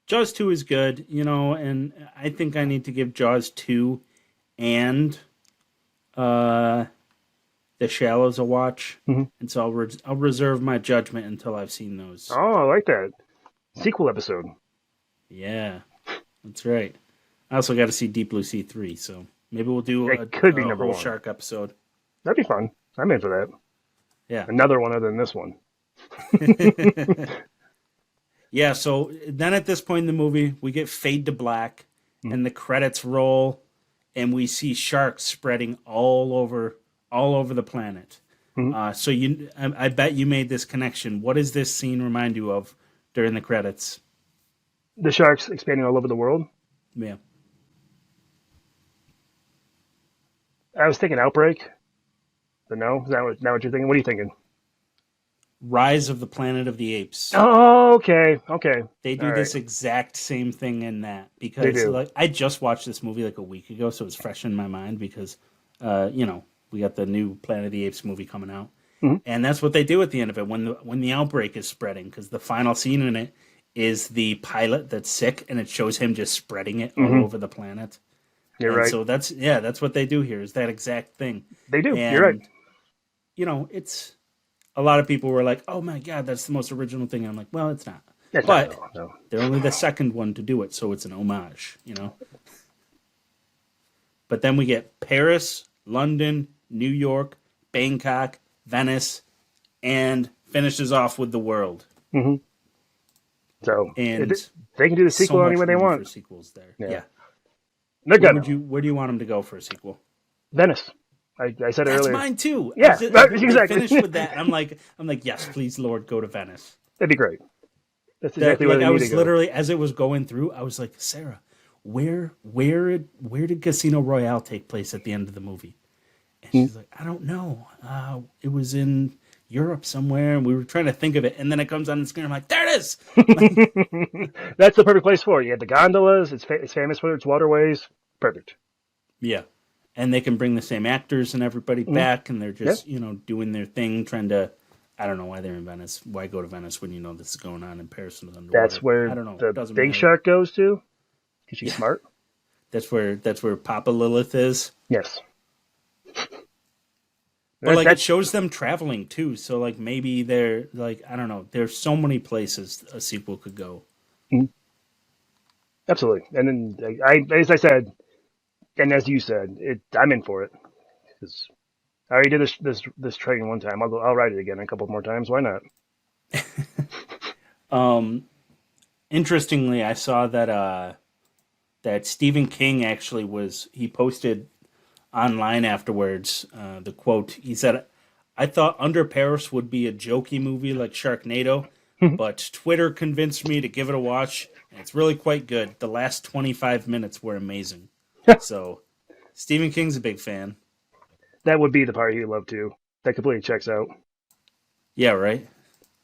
Jaws 2 is good, and I think I need to give Jaws 2 and The Shallows a watch. Mm-hmm. And so I'll reserve my judgment until I've seen those. Oh, I like that. Sequel episode. Yeah, that's right. I also got to see Deep Blue Sea 3, so maybe we'll do It could be a number whole one. shark episode. That'd be fun. I'm in for that. Yeah. Another one other than this one. Yeah, so then at this point in the movie, we get fade to black, and the credits roll, and we see sharks spreading all over the planet. Mm-hmm. So I bet you made this connection. What does this scene remind you of during the credits? The sharks expanding all over the world. Yeah. I was thinking Outbreak. But no? Is that what you're thinking? What are you thinking? Rise of the Planet of the Apes. Oh, okay. They do this exact same thing in that because I just watched this movie like a week ago, so it's fresh in my mind because we got the new Planet of the Apes movie coming out, and that's what they do at the end of it when the outbreak is spreading, because the final scene in it is the pilot that's sick, and it shows him just spreading it all over the planet. You're right. So that's what they do here, is that exact thing. They do. And, you're right. It's a lot of people were like, "Oh my god, that's the most original thing." And I'm like, "Well, it's not." It's but not, no. they're only the second one to do it, so it's an homage, But then we get Paris, London, New York, Bangkok, Venice, and finishes off with the world. Mm-hmm. So and they can do the sequel anywhere they want. For sequels there, yeah. They're good. Where do you want them to go for a sequel? Venice. I said it earlier. That's mine too. Yeah, exactly. Finish with that. I'm like, yes, please, Lord, go to Venice. That'd be great. That's exactly where they I need was to go. literally, as it was going through, I was like, Sarah, where did Casino Royale take place at the end of the movie? And she's like, I don't know. It was in Europe somewhere, and we were trying to think of it, and then it comes on the screen. I'm like, there it is. That's the perfect place for it. You have the gondolas. It's famous for its waterways. Perfect. Yeah. And they can bring the same actors and everybody back, and they're just, doing their thing, trying to. I don't know why they're in Venice. Why go to Venice when you know this is going on in Paris and underwater? That's where I don't know. the big shark goes to. Because she's smart. That's where Papa Lilith is. Yes. But it shows them traveling too. So maybe they're I don't know. There's so many places a sequel could go. Mm-hmm. Absolutely. And then as I said, and as you said, I'm in for it. Because I already did this train one time. I'll ride it again a couple more times. Why not? Interestingly, I saw that Stephen King actually he posted online afterwards the quote. He said, "I thought Under Paris would be a jokey movie like Sharknado, but Twitter convinced me to give it a watch, and it's really quite good. The last 25 minutes were amazing." So, Stephen King's a big fan. That would be the part he'd love to. That completely checks out. Yeah, right?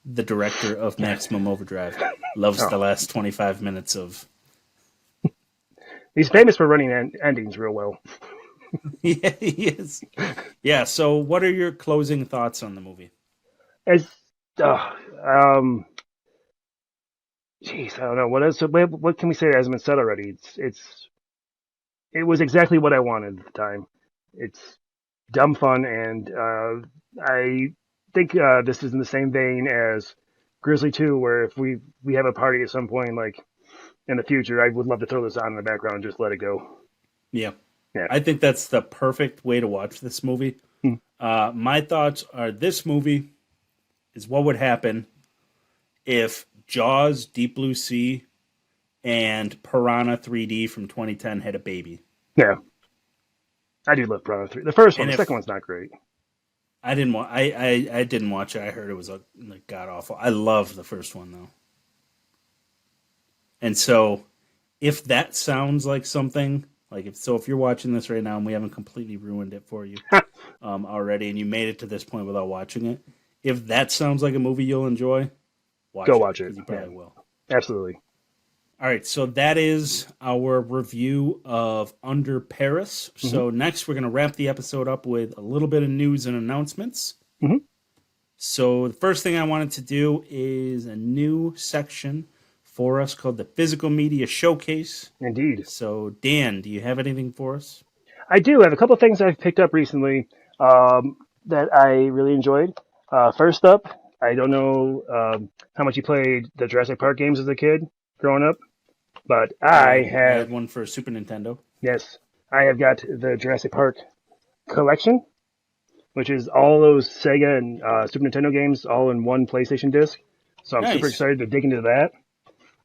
The director of Maximum Overdrive loves the last 25 minutes of... He's famous for running endings real well. Yeah, he is. Yeah, so what are your closing thoughts on the movie? Jeez, I don't know. What can we say that hasn't been said already? It was exactly what I wanted at the time. It's dumb fun, and I think this is in the same vein as Grizzly 2, where if we have a party at some point, in the future, I would love to throw this on in the background and just let it go. Yeah. I think that's the perfect way to watch this movie. My thoughts are, this movie is what would happen if Jaws, Deep Blue Sea, and Piranha 3D from 2010 had a baby. Yeah. I do love Piranha 3. The first one, the second one's not great. I didn't watch. I didn't watch it. I heard it was like god awful. I love the first one though, and so if that sounds like something like if you're watching this right now and we haven't completely ruined it for you already, and you made it to this point without watching it, if that sounds like a movie you'll enjoy, Go watch it watch it. because you Yeah, probably will. absolutely. All right, so that is our review of Under Paris. So next, we're going to wrap the episode up with a little bit of news and announcements. Mm-hmm. So the first thing I wanted to do is a new section for us called the Physical Media Showcase. Indeed. So Dan, do you have anything for us? I do have a couple things I've picked up recently that I really enjoyed. First up, I don't know how much you played the Jurassic Park games as a kid growing up, but I I have, had one for Super Nintendo. yes, I have got the Jurassic Park collection, which is all those Sega and Super Nintendo games all in one PlayStation disc. So I'm super Nice. excited to dig into that.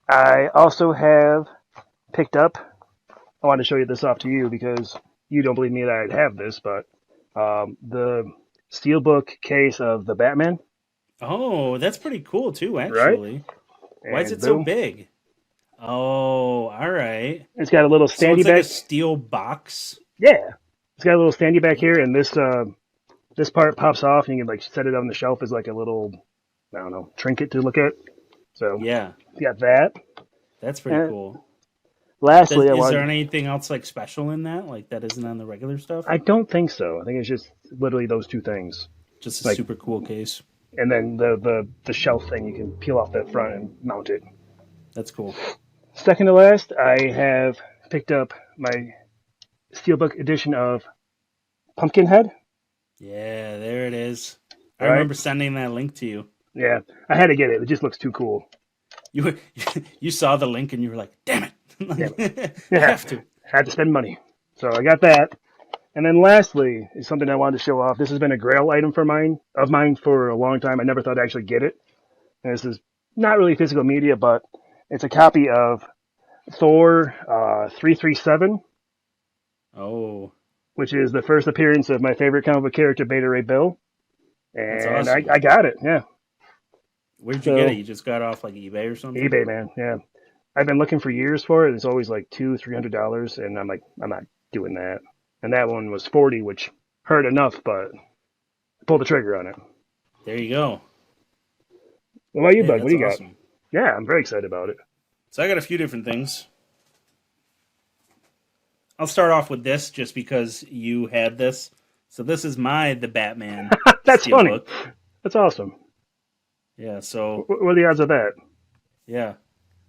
I also have picked up, I wanted to show you this off to you because you don't believe me that I'd have this, but the steelbook case of the Batman, Oh, that's pretty cool too, right? actually. Why is And it so boom, big? Oh, all right. it's got a little So standy it's like a back. steel box. Yeah, it's got a little standy back here, and this part pops off, and you can like set it on the shelf as like a little, I don't know, trinket to look at. So Yeah, you got that. that's pretty And cool. lastly, I Is there wanted. anything else like special in that, like that isn't on the regular stuff? I don't think so. I think it's just literally those two things. Just a Like, super cool case. and then the shelf thing you can peel off the front and mount it. That's cool. Second to last, I have picked up my steelbook edition of Pumpkinhead. Yeah, there it is. I Right? remember sending that link to you. Yeah, I had to get it. It just looks too cool. You you saw the link and you were like, "Damn it! Yeah, I yeah. have to." Had to spend money, so I got that. And then lastly is something I wanted to show off. This has been a Grail item for mine for a long time. I never thought I'd actually get it. And this is not really physical media, but it's a copy of Thor 337, Oh, which is the first appearance of my favorite comic book character, Beta Ray Bill. that's And awesome. I got it, yeah. Where'd you get So it? You just got off like eBay or something? eBay, man, yeah. I've been looking for years for it. It's always like $200-$300, and I'm like, I'm not doing that. And that one was 40, which hurt enough, but I pulled the trigger on it. There you go. What about you, Hey, bud? What that's do you got? awesome. Yeah, I'm very excited about it. So I got a few different things. I'll start off with this just because you had this. So this is the Batman That's funny. steelbook. That's awesome. Yeah, so What are the odds of that? yeah.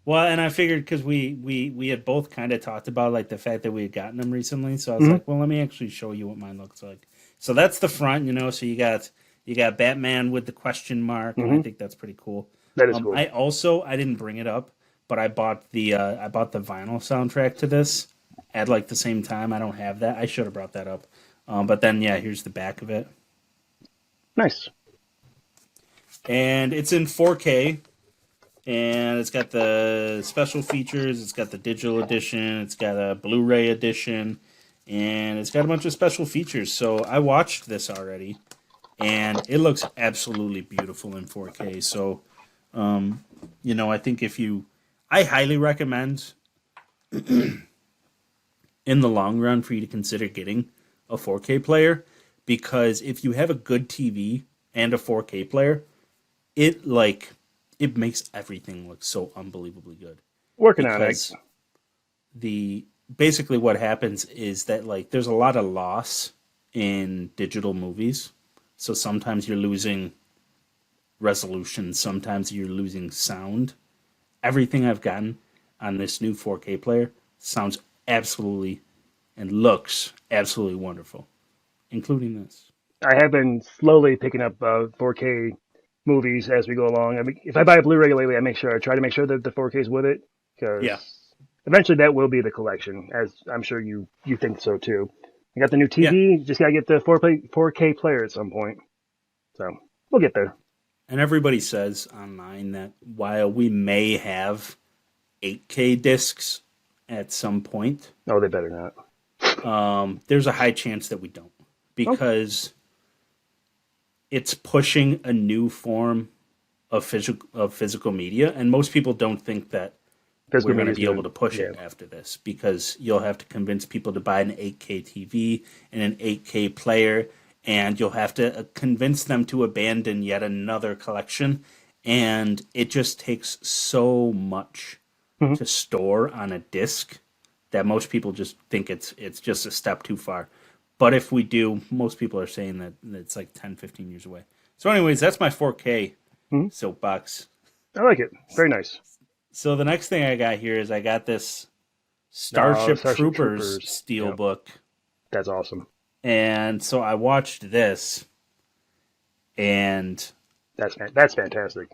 Well, and I figured because we had both kind of talked about like the fact that we had gotten them recently, so I was Mhm. like, well, let me actually show you what mine looks like. So that's the front, So you got Batman with the question mark, and I Mhm. think that's pretty cool. That is cool. I didn't bring it up, but I bought the vinyl soundtrack to this at like the same time. I don't have that. I should have brought that up. But then yeah, here's the back of it, Nice. and it's in 4K. And it's got the special features. It's got the digital edition. It's got a Blu-ray edition, and it's got a bunch of special features. So I watched this already, and it looks absolutely beautiful in 4K. So, I think I highly recommend in the long run for you to consider getting a 4K player, because if you have a good TV and a 4K player, it makes everything look so unbelievably good. Working on it. Because basically what happens is that like there's a lot of loss in digital movies. So sometimes you're losing resolution, sometimes you're losing sound. Everything I've gotten on this new 4K player sounds absolutely and looks absolutely wonderful, including this. I have been slowly picking up 4K movies as we go along. I mean, if I buy a Blu-ray lately, I try to make sure that the 4K is with it, because Yeah. eventually that will be the collection, as I'm sure you think so too. I got the new Yeah. TV, just gotta get the 4K player at some point. So we'll get there. And everybody says online that while we may have 8K discs at some point, Oh, they better not. there's a high chance that we don't, Okay. because it's pushing a new form of physical media, and most people don't think that Physical we're going to media's be able good. to push Yeah. it after this, because you'll have to convince people to buy an 8K TV and an 8K player, and you'll have to convince them to abandon yet another collection, and it just takes so much Mhm. to store on a disc that most people just think it's just a step too far. But if we do, most people are saying that it's like 10, 15 years away. So anyways, that's my 4K Mhm. soapbox. I like it. Very nice. So the next thing I got here is I got this Oh, Starship Starship Troopers Troopers. Yep. steelbook, That's awesome. and so I watched this, and That's fantastic.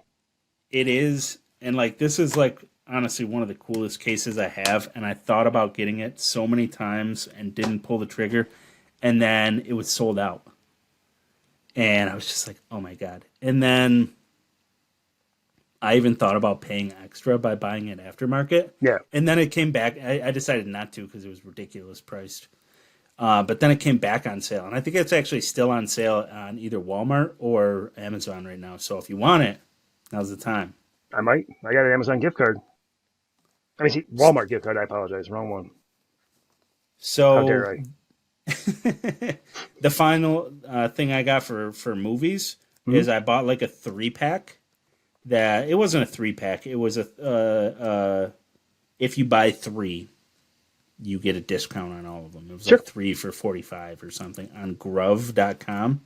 it is, and like this is like honestly one of the coolest cases I have, and I thought about getting it so many times and didn't pull the trigger, and then it was sold out, and I was just like, oh my god, and then I even thought about paying extra by buying it aftermarket. Yeah. And then it came back. I decided not to because it was ridiculous priced. But then it came back on sale. And I think it's actually still on sale on either Walmart or Amazon right now. So if you want it, now's the time. I might. I got an Amazon gift card. I mean, see, Walmart gift card. I apologize. Wrong one. How So dare I? the final thing I got for movies is I bought like a 3-pack. That it wasn't a 3-pack. It was if you buy 3, you get a discount on all of them. It was Sure. like 3 for 45 or something on Grove.com.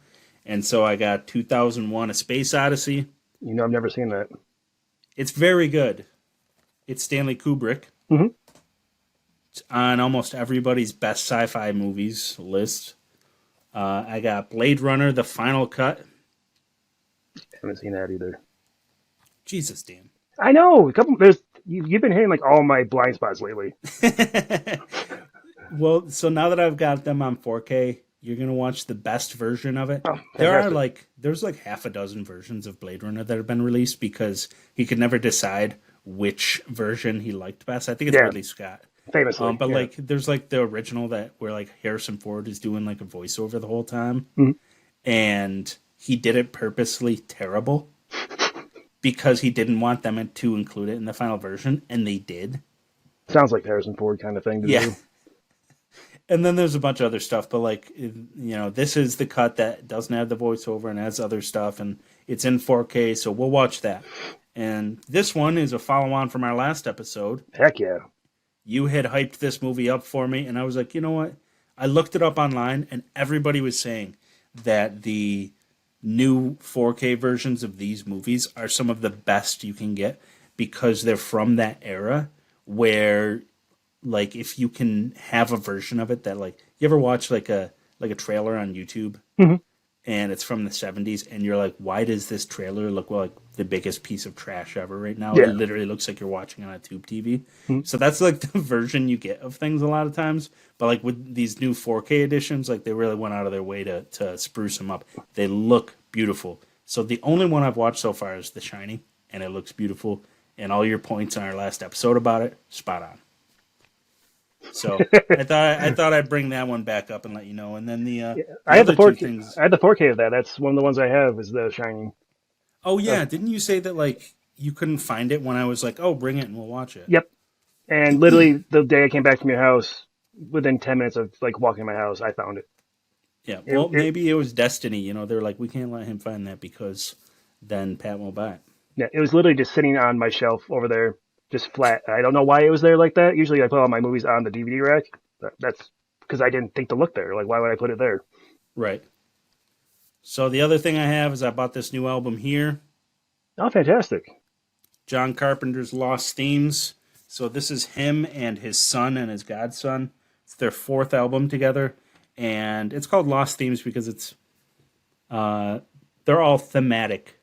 And so I got 2001: A Space Odyssey. You know, I've never seen that. It's very good. It's Stanley Kubrick. Mm-hmm. It's on almost everybody's best sci-fi movies list. I got Blade Runner: The Final Cut. Haven't seen that either. Jesus, Dan. I know. You've been hitting like all my blind spots lately. Well, so now that I've got them on 4K, you're gonna watch the best version of it. Oh, There's like half a dozen versions of Blade Runner that have been released because he could never decide which version he liked best. I think it's Ridley Scott. Famously. But yeah. like there's like the original that where like Harrison Ford is doing like a voiceover the whole time, Mhm. and he did it purposely terrible because he didn't want them to include it in the final version, and they did. Sounds like Harrison Ford kind of thing to Yeah. do. And then there's a bunch of other stuff, but like, this is the cut that doesn't have the voiceover and has other stuff, and it's in 4K, so we'll watch that. And this one is a follow-on from our last episode. Heck yeah. You had hyped this movie up for me, and I was like, you know what? I looked it up online, and everybody was saying that the new 4K versions of these movies are some of the best you can get because they're from that era where, like, if you can have a version of it that, like, you ever watch like a trailer on YouTube Mhm. and it's from the 70s and you're like, why does this trailer look like the biggest piece of trash ever right now? Yeah. It literally looks like you're watching on a tube TV. Mhm. So that's like the version you get of things a lot of times. But like with these new 4K editions, like they really went out of their way to spruce them up. They look beautiful. So the only one I've watched so far is The Shining, and it looks beautiful. And all your points on our last episode about it, spot on. So I thought I'd bring that one back up and let you know. And then the I have the other 4K. two things. I had the 4K of that. That's one of the ones I have is The Shining. Oh yeah, didn't you say that like you couldn't find it when I was like, oh, bring it and we'll watch it? Yep. And literally the day I came back from your house, within 10 minutes of like walking in my house, I found it. Yeah. Well, maybe it was destiny. They're like, we can't let him find that because then Pat won't buy it. Yeah, it was literally just sitting on my shelf over there, just flat. I don't know why it was there like that. Usually I put all my movies on the DVD rack. That's because I didn't think to look there. Like, why would I put it there? Right. So the other thing I have is I bought this new album here, Oh, fantastic. John Carpenter's Lost Themes. So this is him and his son and his godson. It's their 4th album together, and it's called Lost Themes because it's they're all thematic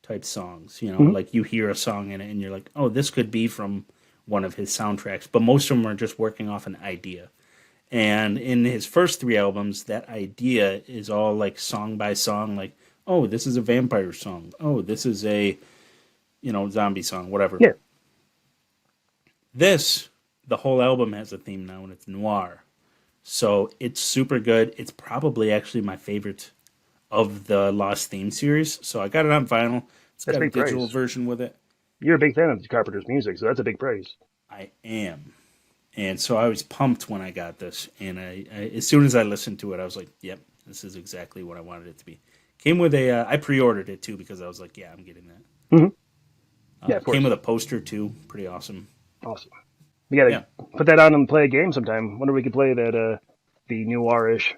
type songs. Like you hear a song in it and you're like, oh, this could be from one of his soundtracks. But most of them are just working off an idea. And in his first 3 albums, that idea is all like song by song, like, oh, this is a vampire song. Oh, this is a, zombie song, whatever. Yeah. The whole album has a theme now, and it's noir. So it's super good. It's probably actually my favorite of the Lost theme series. So I got it on vinyl. It's That's got a big digital praise. version with it. You're a big fan of Carpenter's music, so that's a big praise. I am. And so I was pumped when I got this. And as soon as I listened to it, I was like, yep, this is exactly what I wanted it to be. Came with I pre-ordered it too because I was like, yeah, I'm getting that. Mm-hmm. Yeah, of course. Came with a poster too. Pretty awesome. Awesome. We gotta put that on and play a game sometime. Wonder if we could play that, the noirish.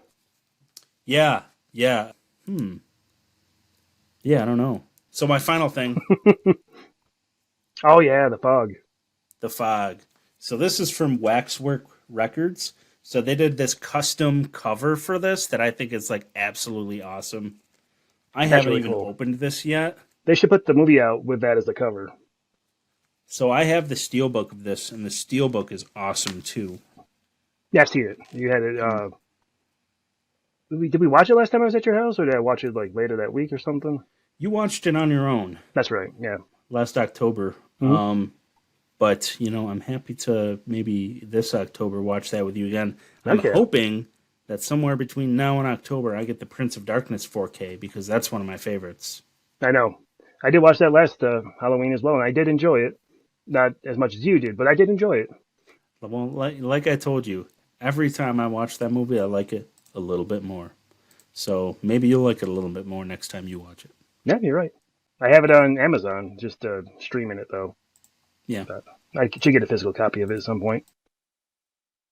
Yeah. Yeah, I don't know. So my final thing, Oh yeah, the fog. The Fog. So this is from Waxwork Records. So they did this custom cover for this that I think is like absolutely awesome. I haven't really even cool. opened this yet. They should put the movie out with that as the cover. So I have the steelbook of this, and the steelbook is awesome too. Yeah, I've seen it. You had it. Did we watch it last time I was at your house, or did I watch it like later that week or something? You watched it on your own That's right. Yeah. last October. But, I'm happy to maybe this October watch that with you again. I'm Okay. hoping that somewhere between now and October I get the Prince of Darkness 4K because that's one of my favorites. I know. I did watch that last Halloween as well, and I did enjoy it. Not as much as you did, but I did enjoy it. Well, like I told you, every time I watch that movie, I like it a little bit more. So maybe you'll like it a little bit more next time you watch it. Yeah, you're right. I have it on Amazon, just streaming it though. Yeah. But I should get a physical copy of it at some point.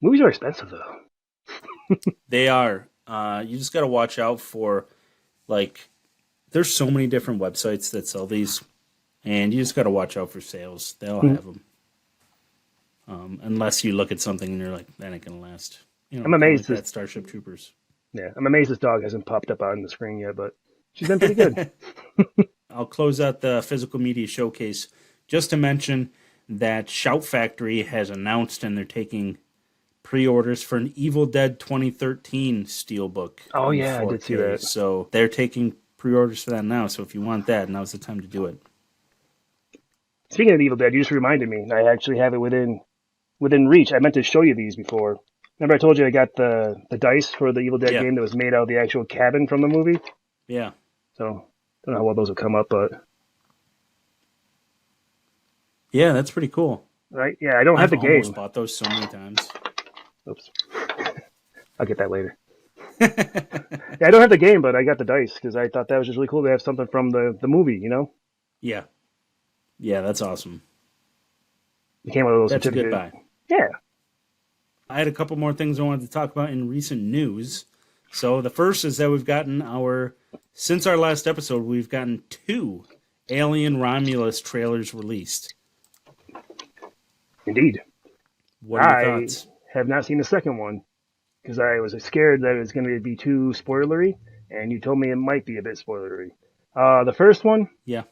Movies are expensive though. They are. You just got to watch out for, like, there's so many different websites that sell these, and you just got to watch out for sales. They'll have them. Unless you look at something and you're like, that ain't going to last. I'm amazed like that Starship Troopers. Yeah, I'm amazed this dog hasn't popped up on the screen yet, but she's been pretty good. I'll close out the physical media showcase just to mention that Shout Factory has announced and they're taking pre-orders for an Evil Dead 2013 steelbook. Oh in yeah, I did see 4K. that. So they're taking pre-orders for that now. So if you want that, now's the time to do it. Speaking of Evil Dead, you just reminded me. I actually have it within reach. I meant to show you these before. Remember I told you I got the dice for the Evil Dead game that was made out of the actual cabin from the movie? Yeah. So, don't know how well those will come up, but... Yeah, that's pretty cool. Right? Yeah, I don't have the game. I've almost bought those so many times. Oops. I'll get that later. Yeah, I don't have the game, but I got the dice because I thought that was just really cool to have something from the movie, you know? Yeah. Yeah, that's awesome. It came with a little That's a certificate. good buy. Yeah. I had a couple more things I wanted to talk about in recent news. So the first is that we've gotten since our last episode, we've gotten 2 Alien Romulus trailers released. Indeed. What are your thoughts? I have not seen the second one because I was scared that it was going to be too spoilery, and you told me it might be a bit spoilery. The first one, Yeah.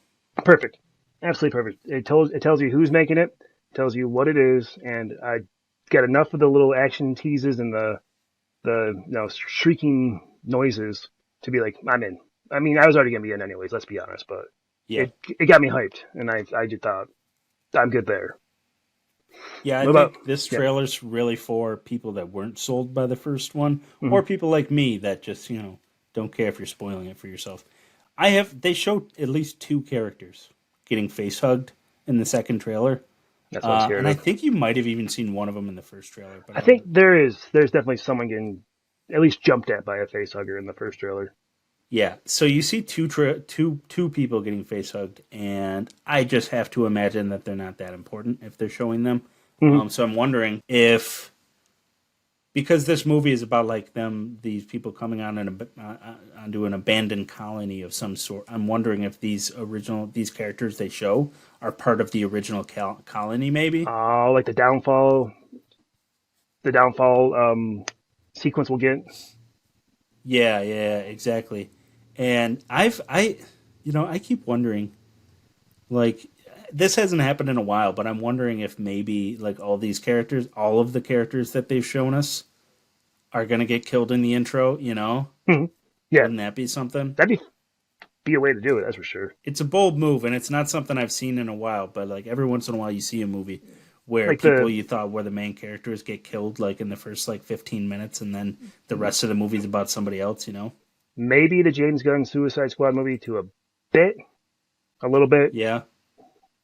perfect, absolutely perfect. It tells you who's making it, tells you what it is, and I got enough of the little action teases and the shrieking noises to be like, I'm in. I mean, I was already going to be in anyways. Let's be honest, but Yeah. it got me hyped, and I just thought I'm good there. Yeah, I think this trailer's really for people that weren't sold by the first one, or people like me that just, don't care if you're spoiling it for yourself. They showed at least 2 characters getting face hugged in the second trailer. That's what I'm scared and of. I think you might have even seen one of them in the first trailer. But I think there's definitely someone getting at least jumped at by a face hugger in the first trailer. Yeah, so you see two people getting face hugged, and I just have to imagine that they're not that important if they're showing them. So I'm wondering if, because this movie is about like these people coming onto an abandoned colony of some sort. I'm wondering if these characters they show are part of the original colony, maybe. Oh, like the downfall sequence we'll get. Yeah, exactly. And I keep wondering, like, this hasn't happened in a while, but I'm wondering if maybe like all of the characters that they've shown us are going to get killed in the intro, Yeah. Wouldn't that be something? That'd be a way to do it, that's for sure. It's a bold move, and it's not something I've seen in a while, but like every once in a while you see a movie where like people you thought were the main characters get killed like in the first like 15 minutes, and then the rest of the movie's about somebody else, maybe the James Gunn Suicide Squad movie to a little bit. Yeah.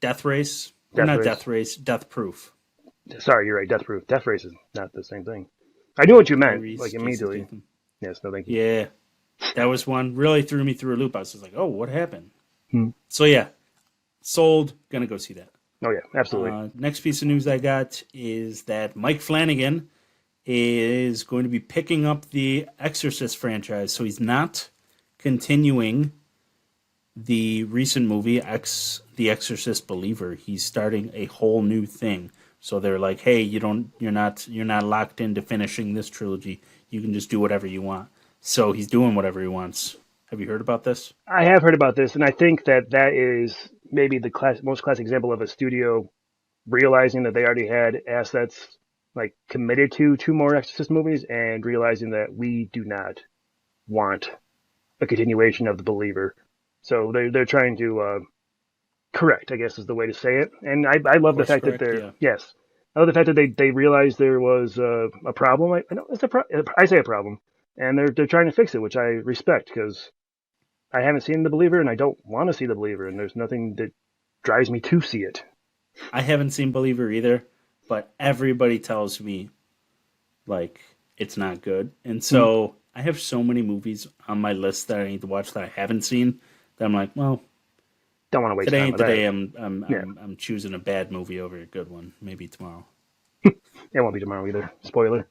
Death Race. Or Death not Race. Death Race, Death Proof. Sorry, you're right. Death Proof. Death Race is not the same thing. I knew what you meant, Tyrese, like Jason immediately. Statham. Yes, no, thank you. Yeah. That was one. Really threw me through a loop. I was just like, oh, what happened? Hmm. So, yeah. Sold. Gonna go see that. Oh yeah, absolutely. Next piece of news I got is that Mike Flanagan is going to be picking up the Exorcist franchise. So he's not continuing the recent movie The Exorcist Believer. He's starting a whole new thing. So they're like, hey, you're not locked into finishing this trilogy. You can just do whatever you want. So he's doing whatever he wants. Have you heard about this? I have heard about this, and I think that is maybe the most classic example of a studio realizing that they already had assets like committed to two more Exorcist movies, and realizing that we do not want a continuation of The Believer. So they're trying to correct, I guess is the way to say it. And I love the Course fact correct, that they're yeah. yes, I love the fact that they realized there was a problem. I know it's I say a problem, and they're trying to fix it, which I respect because I haven't seen The Believer, and I don't want to see The Believer, and there's nothing that drives me to see it. I haven't seen Believer either, but everybody tells me like it's not good. And so I have so many movies on my list that I need to watch that I haven't seen that I'm like, well, Don't want to waste today time ain't with the day. that. Yeah, I'm choosing a bad movie over a good one. Maybe tomorrow. it won't be tomorrow either. Spoiler.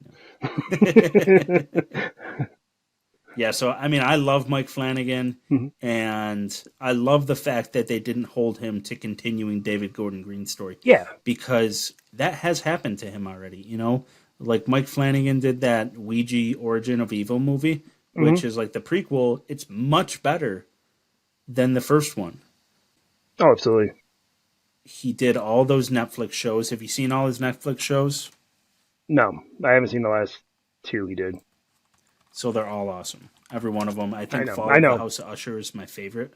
Yeah, so I mean, I love Mike Flanagan, Mhm. and I love the fact that they didn't hold him to continuing David Gordon Green's story Yeah, because that has happened to him already. You know, like Mike Flanagan did that Ouija Origin of Evil movie, hmm which is like the prequel. It's much better than the first one. oh, absolutely. He did all those Netflix shows. Have you seen all his Netflix shows? No, I haven't seen the last two he did. So they're all awesome. Every one of them. I think Fall I of the know. House of Usher is my favorite.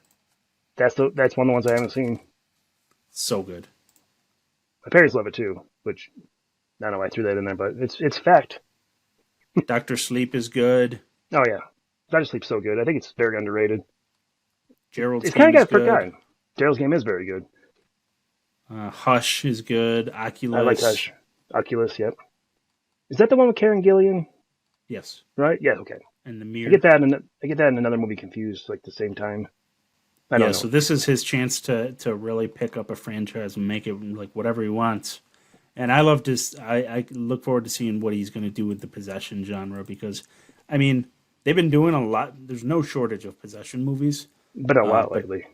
That's one of the ones I haven't seen. So good. My parents love it too, which I don't know why I threw that in there, but it's fact. Doctor Sleep is good. Oh yeah, Doctor Sleep's so good. I think it's very underrated. Gerald's It's kind Game of is got good. forgotten. Daryl's Game is very good. Hush is good. I like Oculus. Hush. Oculus, yep. Is that the one with Karen Gillian? Yes. Right? Yeah, okay. And the I Mirror. get that, and I get that in another movie confused, like the same time. I Yeah, don't so know. this is his chance to really pick up a franchise and make it like whatever he wants. And I love this. I look forward to seeing what he's going to do with the possession genre because, I mean, they've been doing a lot. There's no shortage of possession movies, But a lot but lately.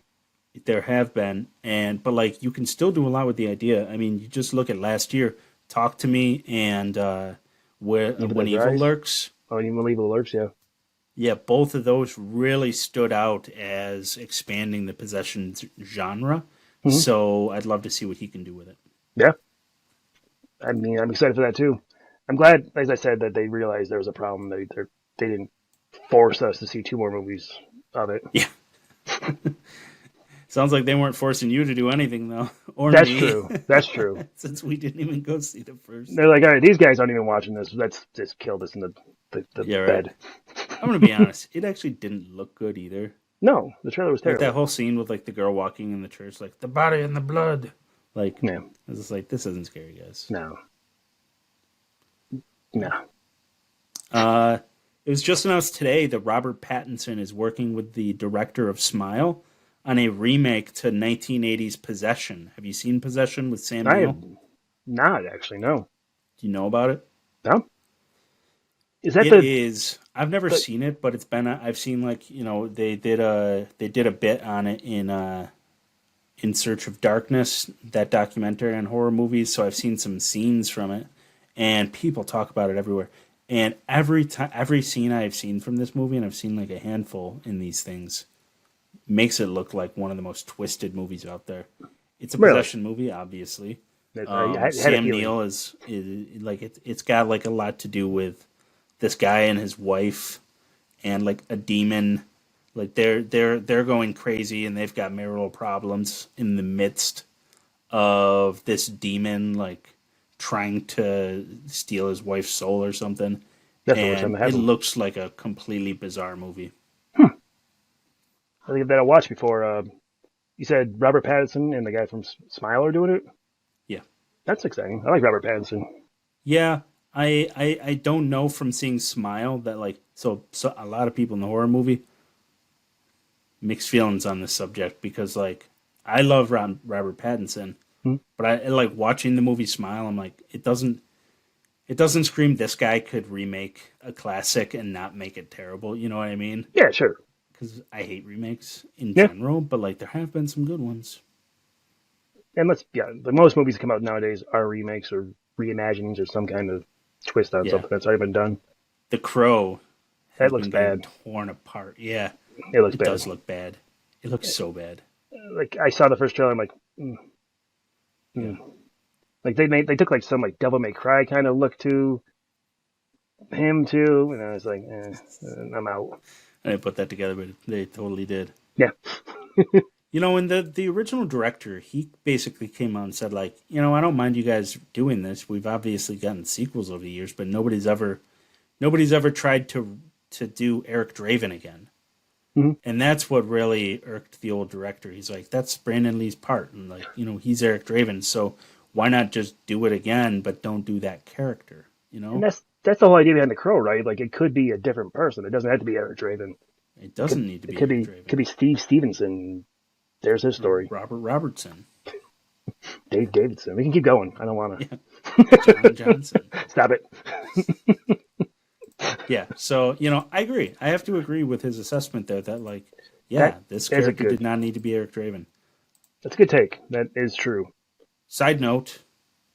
there have been, but like you can still do a lot with the idea. I mean, you just look at last year, Talk to Me, and Evil When Dead Evil Rise. Lurks. Oh, even Evil Alerts, yeah. Yeah, both of those really stood out as expanding the possession genre. hmm So I'd love to see what he can do with it. Yeah. I mean, I'm excited for that too. I'm glad, as I said, that they realized there was a problem. They didn't force us to see two more movies of it. Yeah, sounds like they weren't forcing you to do anything though, or That's me, true. That's true. since we didn't even go see the first. They're like, all right, these guys aren't even watching this. Let's just kill this in the Yeah, right. bed. I'm gonna be honest. It actually didn't look good either. No, the trailer was Like that terrible. whole scene with like the girl walking in the church, like the body and the blood. Like Yeah, I was just like, this isn't scary, guys. no, no. It was just announced today that Robert Pattinson is working with the director of Smile on a remake to 1980's Possession. Have you seen Possession with Sam I Neill? have not actually. No, Do you know about it? no. Is that It the? is. I've never the seen it, but it's been. I've seen like they did a bit on it in Search of Darkness, that documentary on horror movies. So I've seen some scenes from it, and people talk about it everywhere. And every scene I've seen from this movie, and I've seen like a handful in these things, makes it look like one of the most twisted movies out there. It's a really? possession movie, obviously. I had a Sam feeling. Neill is like it's got like a lot to do with this guy and his wife and like a demon. Like they're going crazy and they've got marital problems in the midst of this demon like trying to steal his wife's soul or something. That's the worst time And to it have them. looks like a completely bizarre movie. I think that I watched before. You said Robert Pattinson and the guy from Smile are doing it. Yeah. That's exciting. I like Robert Pattinson. Yeah, I don't know from seeing Smile that like so a lot of people in the horror movie mixed feelings on this subject because like I love Robert Pattinson, Hmm? but I like watching the movie Smile. I'm like it doesn't scream this guy could remake a classic and not make it terrible. You know what I mean? Yeah, sure. Because I hate remakes in Yeah, general, but like there have been some good ones. and the most movies that come out nowadays are remakes or reimaginings or some kind of twist on Yeah, something that's already been done. The Crow That has looks been getting bad. torn apart. Yeah, It looks it bad. does look bad. It looks so bad. Like I saw the first trailer, I'm like, Yeah. mm. Like they took like some like Devil May Cry kind of look to him too, and I was like, I'm out. I didn't put that together, but they totally did. Yeah, You know, and the original director, he basically came out and said, like, I don't mind you guys doing this. We've obviously gotten sequels over the years, but nobody's ever tried to do Eric Draven again. hmm And that's what really irked the old director. He's like, that's Brandon Lee's part, and like, he's Eric Draven, so why not just do it again, but don't do that character, you and know? that's the whole idea behind the Crow, right? Like it could be a different person. It doesn't have to be Eric Draven. It It could doesn't need to it be could Eric be Draven. could be Steve Stevenson. There's his story. Robert Robertson. Dave Davidson. We can keep going. I don't want Yeah. John Johnson. to stop it. Yeah, so I agree. I have to agree with his assessment there that like, yeah, That this is a character good. did not need to be Eric Draven. That's a good take. That is true. Side note,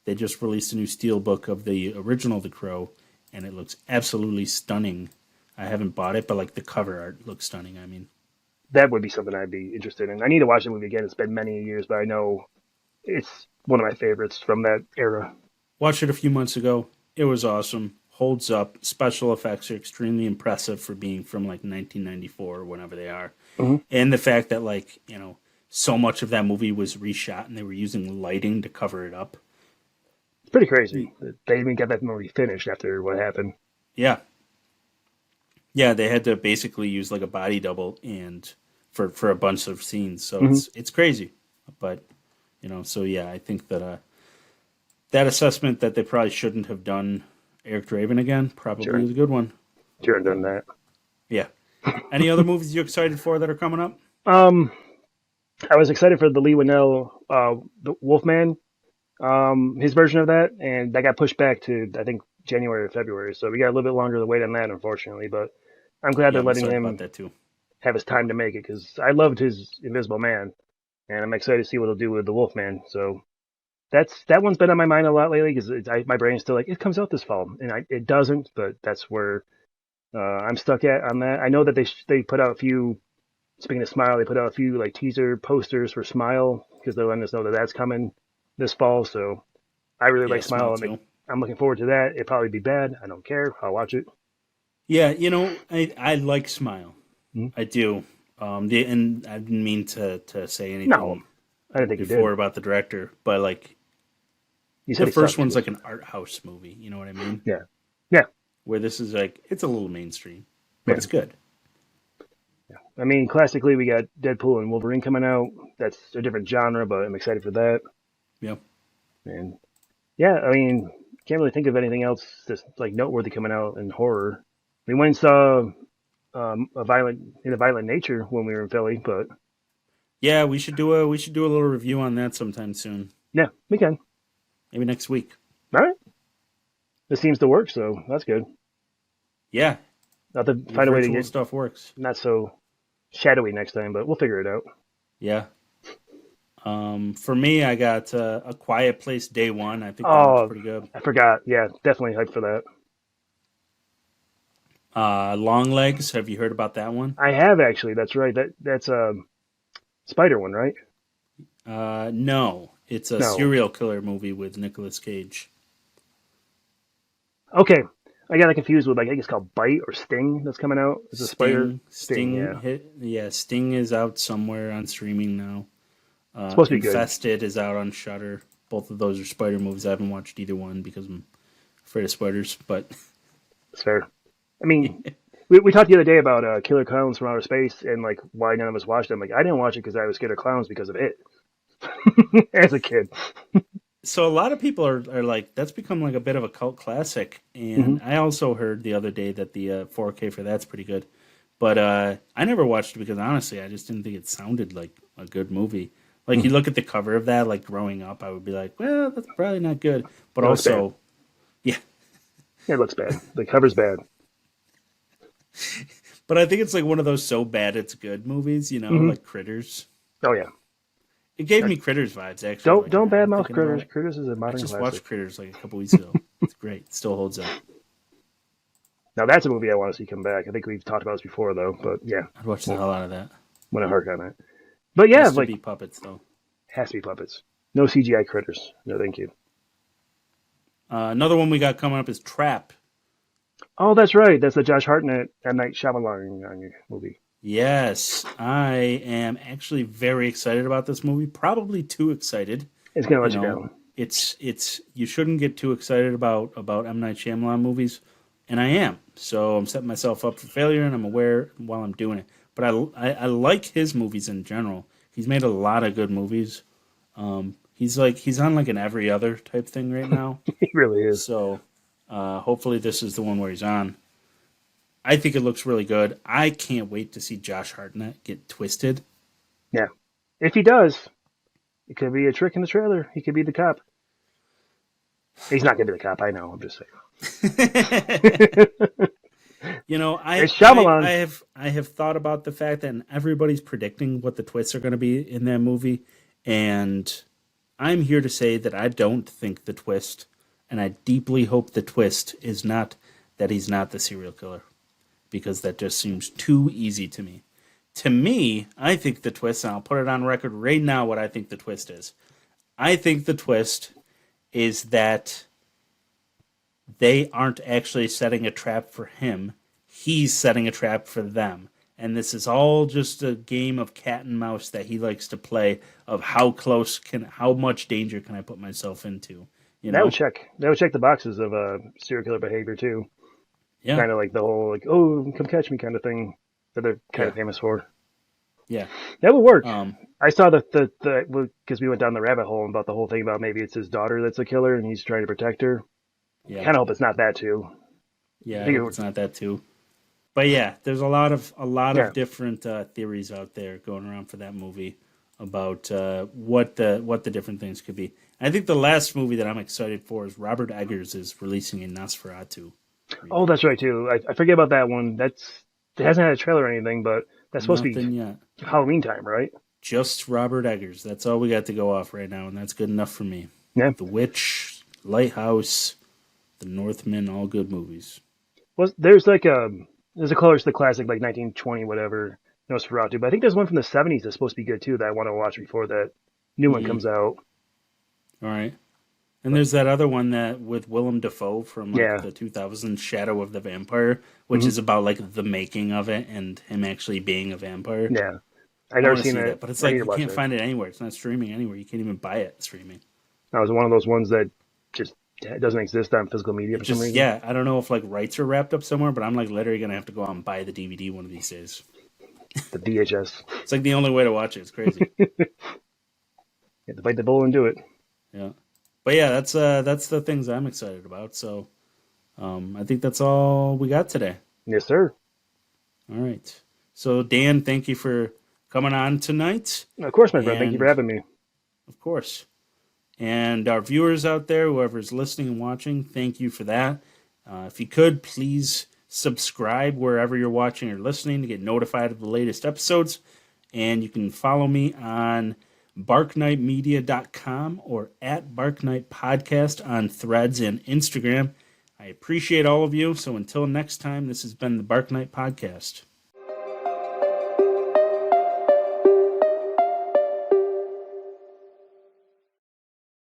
they just released a new steelbook of the original The Crow, and it looks absolutely stunning. I haven't bought it, but like the cover art looks stunning. I mean, That would be something I'd be interested in. I need to watch the movie again. It's been many years, but I know it's one of my favorites from that era. watched it a few months ago. It was awesome. Holds up. Special effects are extremely impressive for being from like 1994 or whenever they are. hmm And the fact that like, so much of that movie was reshot and they were using lighting to cover it up. It's pretty crazy that they even got that movie finished after what happened. Yeah. Yeah, they had to basically use like a body double and for a bunch of scenes. So hmm it's crazy. But, so yeah, I think that that assessment that they probably shouldn't have done Eric Draven again Sure, probably is a good one. sure, done that. Yeah. Any other movies you're excited for that are coming up? Um, I was excited for the Leigh Whannell, the Wolfman, his version of that, and that got pushed back to I think January or February. So we got a little bit longer to wait on that, unfortunately. But I'm glad Yeah, they're I'm letting excited about him that too. have his time to make it because I loved his Invisible Man, and I'm excited to see what he'll do with the Wolfman. So that one's been on my mind a lot lately because my brain's still like it comes out this fall, and it doesn't. But that's where I'm stuck at on that. I know that they put out a few. Speaking of Smile, they put out a few like teaser posters for Smile because they're letting us know that that's coming this fall. So I really Yeah, like Smile. Smile too. I'm looking forward to that. It'll probably be bad. I don't care. I'll watch it. Yeah, I like Smile. Hmm? I do. And I didn't mean to say No, anything I didn't think you before did. about the director, but like You said the he first sucked. one's like an art house movie. You know what I mean? Yeah, yeah, Where this is like it's a little mainstream, but yeah. it's good. I mean, classically, we got Deadpool and Wolverine coming out. That's a different genre, but I'm excited for that. Yeah. And yeah, I mean, can't really think of anything else that's like noteworthy coming out in horror. We went and saw a violent nature when we were in Philly, but Yeah, we should do a little review on that sometime soon. yeah, we can. Maybe next week. All right, this seems to work, so that's good. Yeah, I'll have to your find a way to virtual get stuff works. not so shadowy next time, but we'll figure it out. Yeah. For me, I got A Quiet Place Day One. I think that looks Oh, pretty good. I forgot. Yeah, definitely hyped for that. Longlegs. Have you heard about that one? I have actually. That's right. That's a spider one, right? No, it's a No. serial killer movie with Nicolas Cage. Okay, I got it confused with like I think it's called Bite or Sting that's coming out. It's a spider. Sting. Yeah, Sting is out somewhere on streaming now. it's supposed to be good. Infested is out on Shutter. Both of those are spider movies. I haven't watched either one because I'm afraid of spiders. But It's fair. I mean, We talked the other day about Killer Clowns from Outer Space and like why none of us watched them. Like I didn't watch it because I was scared of clowns because of it as a kid. So a lot of people are like, that's become like a bit of a cult classic. Hmm. And I also heard the other day that the 4K for that's pretty good. But I never watched it because honestly, I just didn't think it sounded like a good movie. Like you look at the cover of that, like growing up, I would be like, well, that's probably not good. But It looks bad. also, yeah. It looks bad. The cover's bad. But I think it's like one of those so bad it's good movies, Hmm. like Critters. Oh yeah. It gave me Critters vibes actually. Don't Now I'm badmouth thinking about Critters. it. Critters is a I modern just watched classic. Critters like a couple weeks ago. It's great. It still holds up. Now that's a movie I want to see come back. I think we've talked about this before though, but yeah, I'd watch the well, hell out of that. want to hark on it. But yeah, Has to like be puppets though. has to be puppets. No CGI critters. No, thank you. Another one we got coming up is Trap. Oh, that's right. That's the Josh Hartnett M. Night Shyamalan movie. Yes, I am actually very excited about this movie. Probably too excited. It's gonna You let you know, down. it's you shouldn't get too excited about M Night Shyamalan movies, and I am. So I'm setting myself up for failure, and I'm aware while I'm doing it. But I like his movies in general. He's made a lot of good movies. He's on like an every other type thing right now. He really is. So hopefully this is the one where he's on. I think it looks really good. I can't wait to see Josh Hartnett get twisted. Yeah. If he does, it could be a trick in the trailer. He could be the cop. He's not gonna be the cop. I know. I'm just saying. It's Shyamalan. I have thought about the fact that everybody's predicting what the twists are going to be in that movie, and I'm here to say that I don't think the twist, and I deeply hope the twist is not that he's not the serial killer, because that just seems too easy to me. To me, I think the twist, and I'll put it on record right now what I think the twist is. I think the twist is that they aren't actually setting a trap for him. He's setting a trap for them. And this is all just a game of cat and mouse that he likes to play of how much danger can I put myself into, you That know? would check. That would check the boxes of serial killer behavior too. Yeah. Kind of like the whole like, oh, come catch me kind of thing that they're kind of Yeah. famous for. Yeah. That would work. Um, I saw the because we went down the rabbit hole about the whole thing about maybe it's his daughter that's a killer and he's trying to protect her. yeah. Kind of hope it's not that too. Yeah, I I think hope it's not that too. But yeah, there's a lot yeah, of different theories out there going around for that movie about what the different things could be. I think the last movie that I'm excited for is Robert Eggers is releasing a Nosferatu oh, remake. that's right too. I forget about that one. It hasn't had a trailer or anything, but that's supposed to be Nothing yet. Halloween time, right? Just Robert Eggers. That's all we got to go off right now, and that's good enough for me. Yeah. The Witch, Lighthouse, The Northman, all good movies. Well, there's a color to the classic like 1920 whatever Nosferatu, but I think there's one from the 70s that's supposed to be good too that I want to watch before that new one Mm-hmm. comes out. All right. And there's that other one that with Willem Dafoe from like Yeah. the 2000 Shadow of the Vampire, which Hmm. is about like the making of it and him actually being a vampire. Yeah. I've I never want to seen see it. that, but it's I like need to you watch can't it. find it anywhere. It's not streaming anywhere. You can't even buy it streaming. That was one of those ones that just doesn't exist on physical media It for some just reason. yeah, I don't know if like rights are wrapped up somewhere, but I'm like literally gonna have to go out and buy the DVD one of these days. The VHS. It's like the only way to watch it. It's crazy. You have to bite the bullet and do it. Yeah. But yeah, that's the things I'm excited about. So I think that's all we got today. Yes, sir. All right. So Dan, thank you for coming on tonight. Of course, my friend. Thank you for And having me. of course. And our viewers out there, whoever's listening and watching, thank you for that. If you could, please subscribe wherever you're watching or listening to get notified of the latest episodes. And you can follow me on barknightmedia.com or at Barknight Podcast on Threads and Instagram. I appreciate all of you. So until next time, this has been the Barknight Podcast.